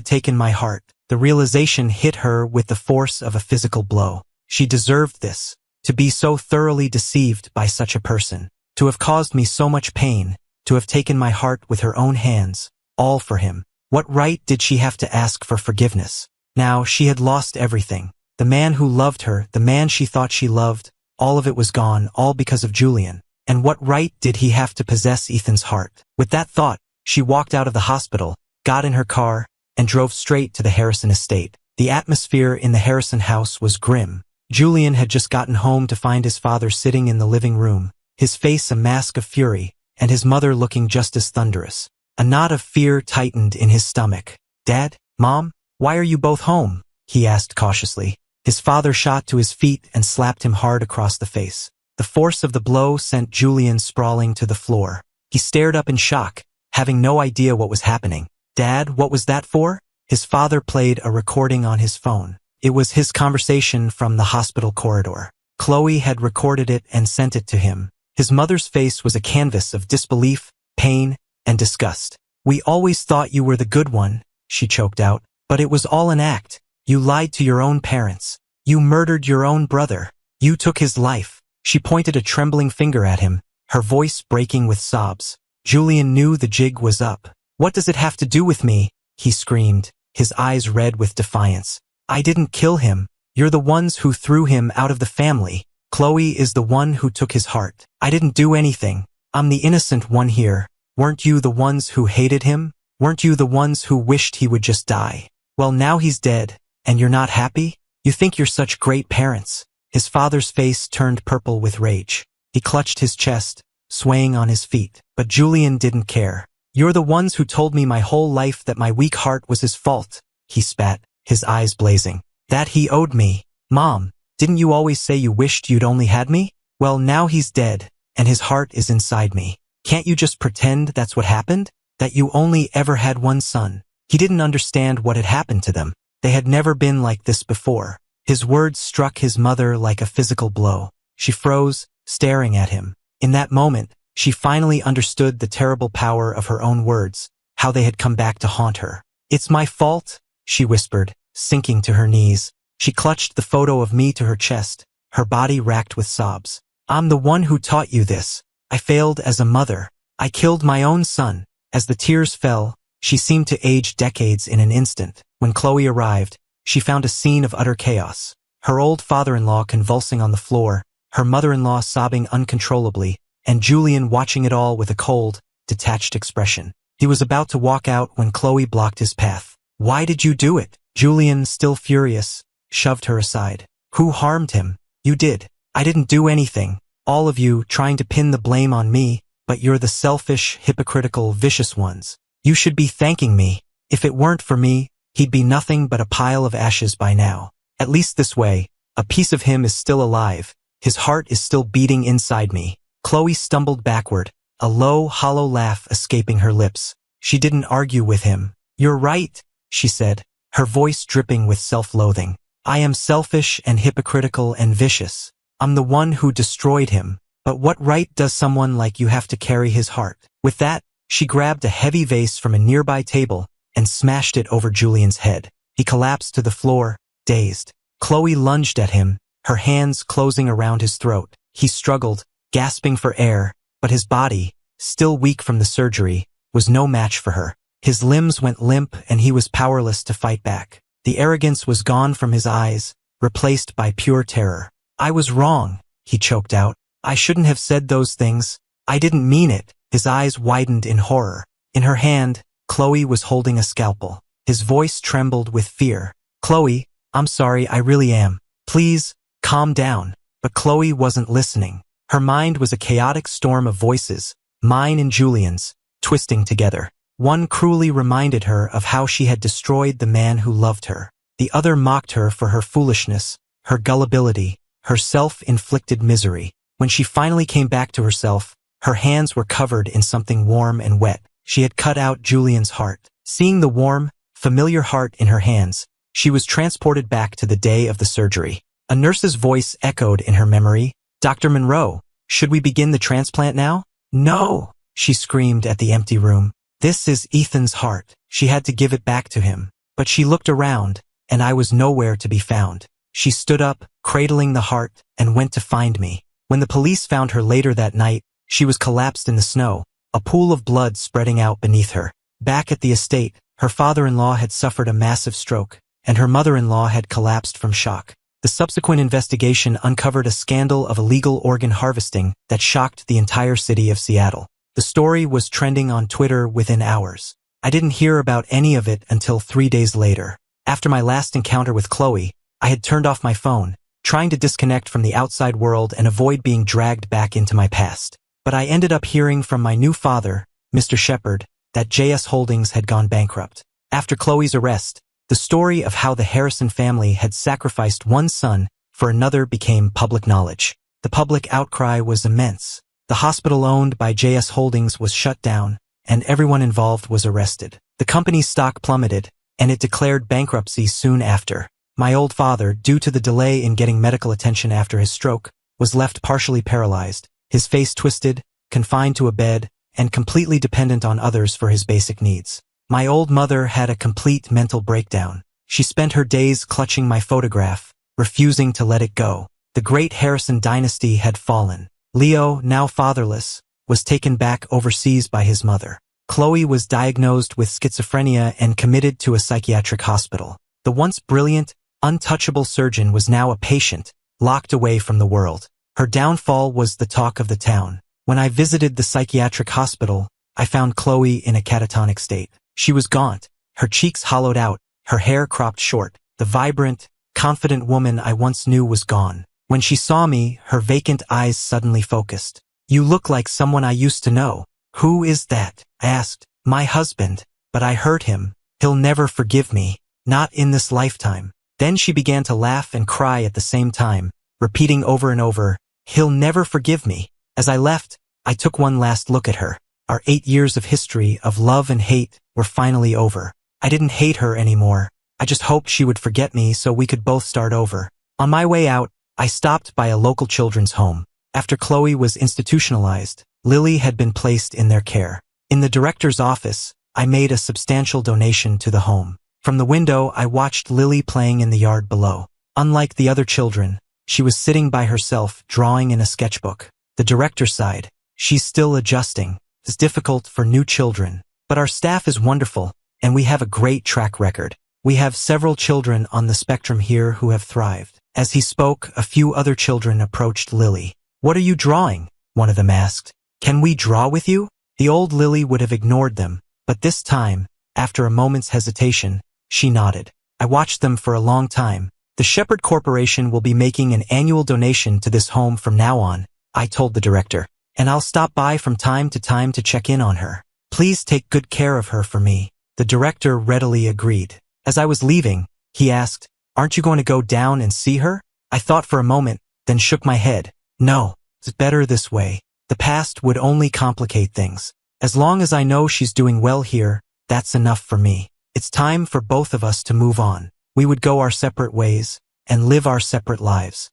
taken my heart. The realization hit her with the force of a physical blow. She deserved this, to be so thoroughly deceived by such a person, to have caused me so much pain, to have taken my heart with her own hands, all for him. What right did she have to ask for forgiveness? Now she had lost everything. The man who loved her, the man she thought she loved, all of it was gone, all because of Julian. And what right did he have to possess Ethan's heart? With that thought, she walked out of the hospital, got in her car, and drove straight to the Harrison estate. The atmosphere in the Harrison house was grim. Julian had just gotten home to find his father sitting in the living room, his face a mask of fury, and his mother looking just as thunderous. A knot of fear tightened in his stomach. "Dad? Mom? Why are you both home?" he asked cautiously. His father shot to his feet and slapped him hard across the face. The force of the blow sent Julian sprawling to the floor. He stared up in shock, having no idea what was happening. "Dad, what was that for?" His father played a recording on his phone. It was his conversation from the hospital corridor. Chloe had recorded it and sent it to him. His mother's face was a canvas of disbelief, pain, and disgust. "We always thought you were the good one," she choked out. "But it was all an act. You lied to your own parents. You murdered your own brother. You took his life." She pointed a trembling finger at him, her voice breaking with sobs. Julian knew the jig was up. "What does it have to do with me?" he screamed, his eyes red with defiance. "I didn't kill him. You're the ones who threw him out of the family. Chloe is the one who took his heart. I didn't do anything. I'm the innocent one here. Weren't you the ones who hated him? Weren't you the ones who wished he would just die? Well, now he's dead, and you're not happy? You think you're such great parents." His father's face turned purple with rage. He clutched his chest, swaying on his feet. But Julian didn't care. "You're the ones who told me my whole life that my weak heart was his fault," he spat, his eyes blazing. "That he owed me. Mom, didn't you always say you wished you'd only had me? Well, now he's dead, and his heart is inside me. Can't you just pretend that's what happened? That you only ever had one son?" He didn't understand what had happened to them. They had never been like this before. His words struck his mother like a physical blow. She froze, staring at him. In that moment, she finally understood the terrible power of her own words, how they had come back to haunt her. "It's my fault," she whispered, sinking to her knees. She clutched the photo of me to her chest, her body racked with sobs. "I'm the one who taught you this. I failed as a mother. I killed my own son." As the tears fell, she seemed to age decades in an instant. When Chloe arrived, she found a scene of utter chaos. Her old father-in-law convulsing on the floor, her mother-in-law sobbing uncontrollably, and Julian watching it all with a cold, detached expression. He was about to walk out when Chloe blocked his path. "Why did you do it?" Julian, still furious, shoved her aside. "Who harmed him? You did. I didn't do anything. All of you trying to pin the blame on me, but you're the selfish, hypocritical, vicious ones. You should be thanking me. If it weren't for me, he'd be nothing but a pile of ashes by now. At least this way, a piece of him is still alive. His heart is still beating inside me." Chloe stumbled backward, a low, hollow laugh escaping her lips. She didn't argue with him. "You're right," she said, her voice dripping with self-loathing. "I am selfish and hypocritical and vicious. I'm the one who destroyed him. But what right does someone like you have to carry his heart?" With that, she grabbed a heavy vase from a nearby table and smashed it over Julian's head. He collapsed to the floor, dazed. Chloe lunged at him, her hands closing around his throat. He struggled, gasping for air, but his body, still weak from the surgery, was no match for her. His limbs went limp and he was powerless to fight back. The arrogance was gone from his eyes, replaced by pure terror. "I was wrong," he choked out. "I shouldn't have said those things. I didn't mean it." His eyes widened in horror. In her hand, Chloe was holding a scalpel. His voice trembled with fear. Chloe, I'm sorry, I really am. Please, calm down. But Chloe wasn't listening. Her mind was a chaotic storm of voices, mine and Julian's, twisting together. One cruelly reminded her of how she had destroyed the man who loved her. The other mocked her for her foolishness, her gullibility, her self-inflicted misery. When she finally came back to herself, her hands were covered in something warm and wet. She had cut out Julian's heart. Seeing the warm, familiar heart in her hands, she was transported back to the day of the surgery. A nurse's voice echoed in her memory. Dr. Monroe, should we begin the transplant now? No, she screamed at the empty room. This is Ethan's heart. She had to give it back to him. But she looked around, and I was nowhere to be found. She stood up, cradling the heart, and went to find me. When the police found her later that night, she was collapsed in the snow, a pool of blood spreading out beneath her. Back at the estate, her father-in-law had suffered a massive stroke, and her mother-in-law had collapsed from shock. The subsequent investigation uncovered a scandal of illegal organ harvesting that shocked the entire city of Seattle. The story was trending on Twitter within hours. I didn't hear about any of it until 3 days later. After my last encounter with Chloe, I had turned off my phone, trying to disconnect from the outside world and avoid being dragged back into my past. But I ended up hearing from my new father, Mr. Shepard, that JS Holdings had gone bankrupt. After Chloe's arrest, the story of how the Harrison family had sacrificed one son for another became public knowledge. The public outcry was immense. The hospital owned by JS Holdings was shut down, and everyone involved was arrested. The company's stock plummeted, and it declared bankruptcy soon after. My old father, due to the delay in getting medical attention after his stroke, was left partially paralyzed, his face twisted, confined to a bed, and completely dependent on others for his basic needs. My old mother had a complete mental breakdown. She spent her days clutching my photograph, refusing to let it go. The great Harrison dynasty had fallen. Leo, now fatherless, was taken back overseas by his mother. Chloe was diagnosed with schizophrenia and committed to a psychiatric hospital. The once brilliant, untouchable surgeon was now a patient, locked away from the world. Her downfall was the talk of the town. When I visited the psychiatric hospital, I found Chloe in a catatonic state. She was gaunt, her cheeks hollowed out, her hair cropped short. The vibrant, confident woman I once knew was gone. When she saw me, her vacant eyes suddenly focused. You look like someone I used to know. Who is that? I asked. My husband. But I hurt him. He'll never forgive me. Not in this lifetime. Then she began to laugh and cry at the same time, repeating over and over, he'll never forgive me. As I left, I took one last look at her. Our 8 years of history of love and hate were finally over. I didn't hate her anymore. I just hoped she would forget me so we could both start over. On my way out, I stopped by a local children's home. After Chloe was institutionalized, Lily had been placed in their care. In the director's office, I made a substantial donation to the home. From the window, I watched Lily playing in the yard below. Unlike the other children, she was sitting by herself, drawing in a sketchbook. The director sighed. She's still adjusting. It's difficult for new children. But our staff is wonderful, and we have a great track record. We have several children on the spectrum here who have thrived. As he spoke, a few other children approached Lily. What are you drawing? One of them asked. Can we draw with you? The old Lily would have ignored them, but this time, after a moment's hesitation, she nodded. I watched them for a long time. The Shepherd Corporation will be making an annual donation to this home from now on, I told the director, and I'll stop by from time to check in on her. Please take good care of her for me. The director readily agreed. As I was leaving, he asked, aren't you going to go down and see her? I thought for a moment, then shook my head. No, it's better this way. The past would only complicate things. As long as I know she's doing well here, that's enough for me. It's time for both of us to move on. We would go our separate ways and live our separate lives.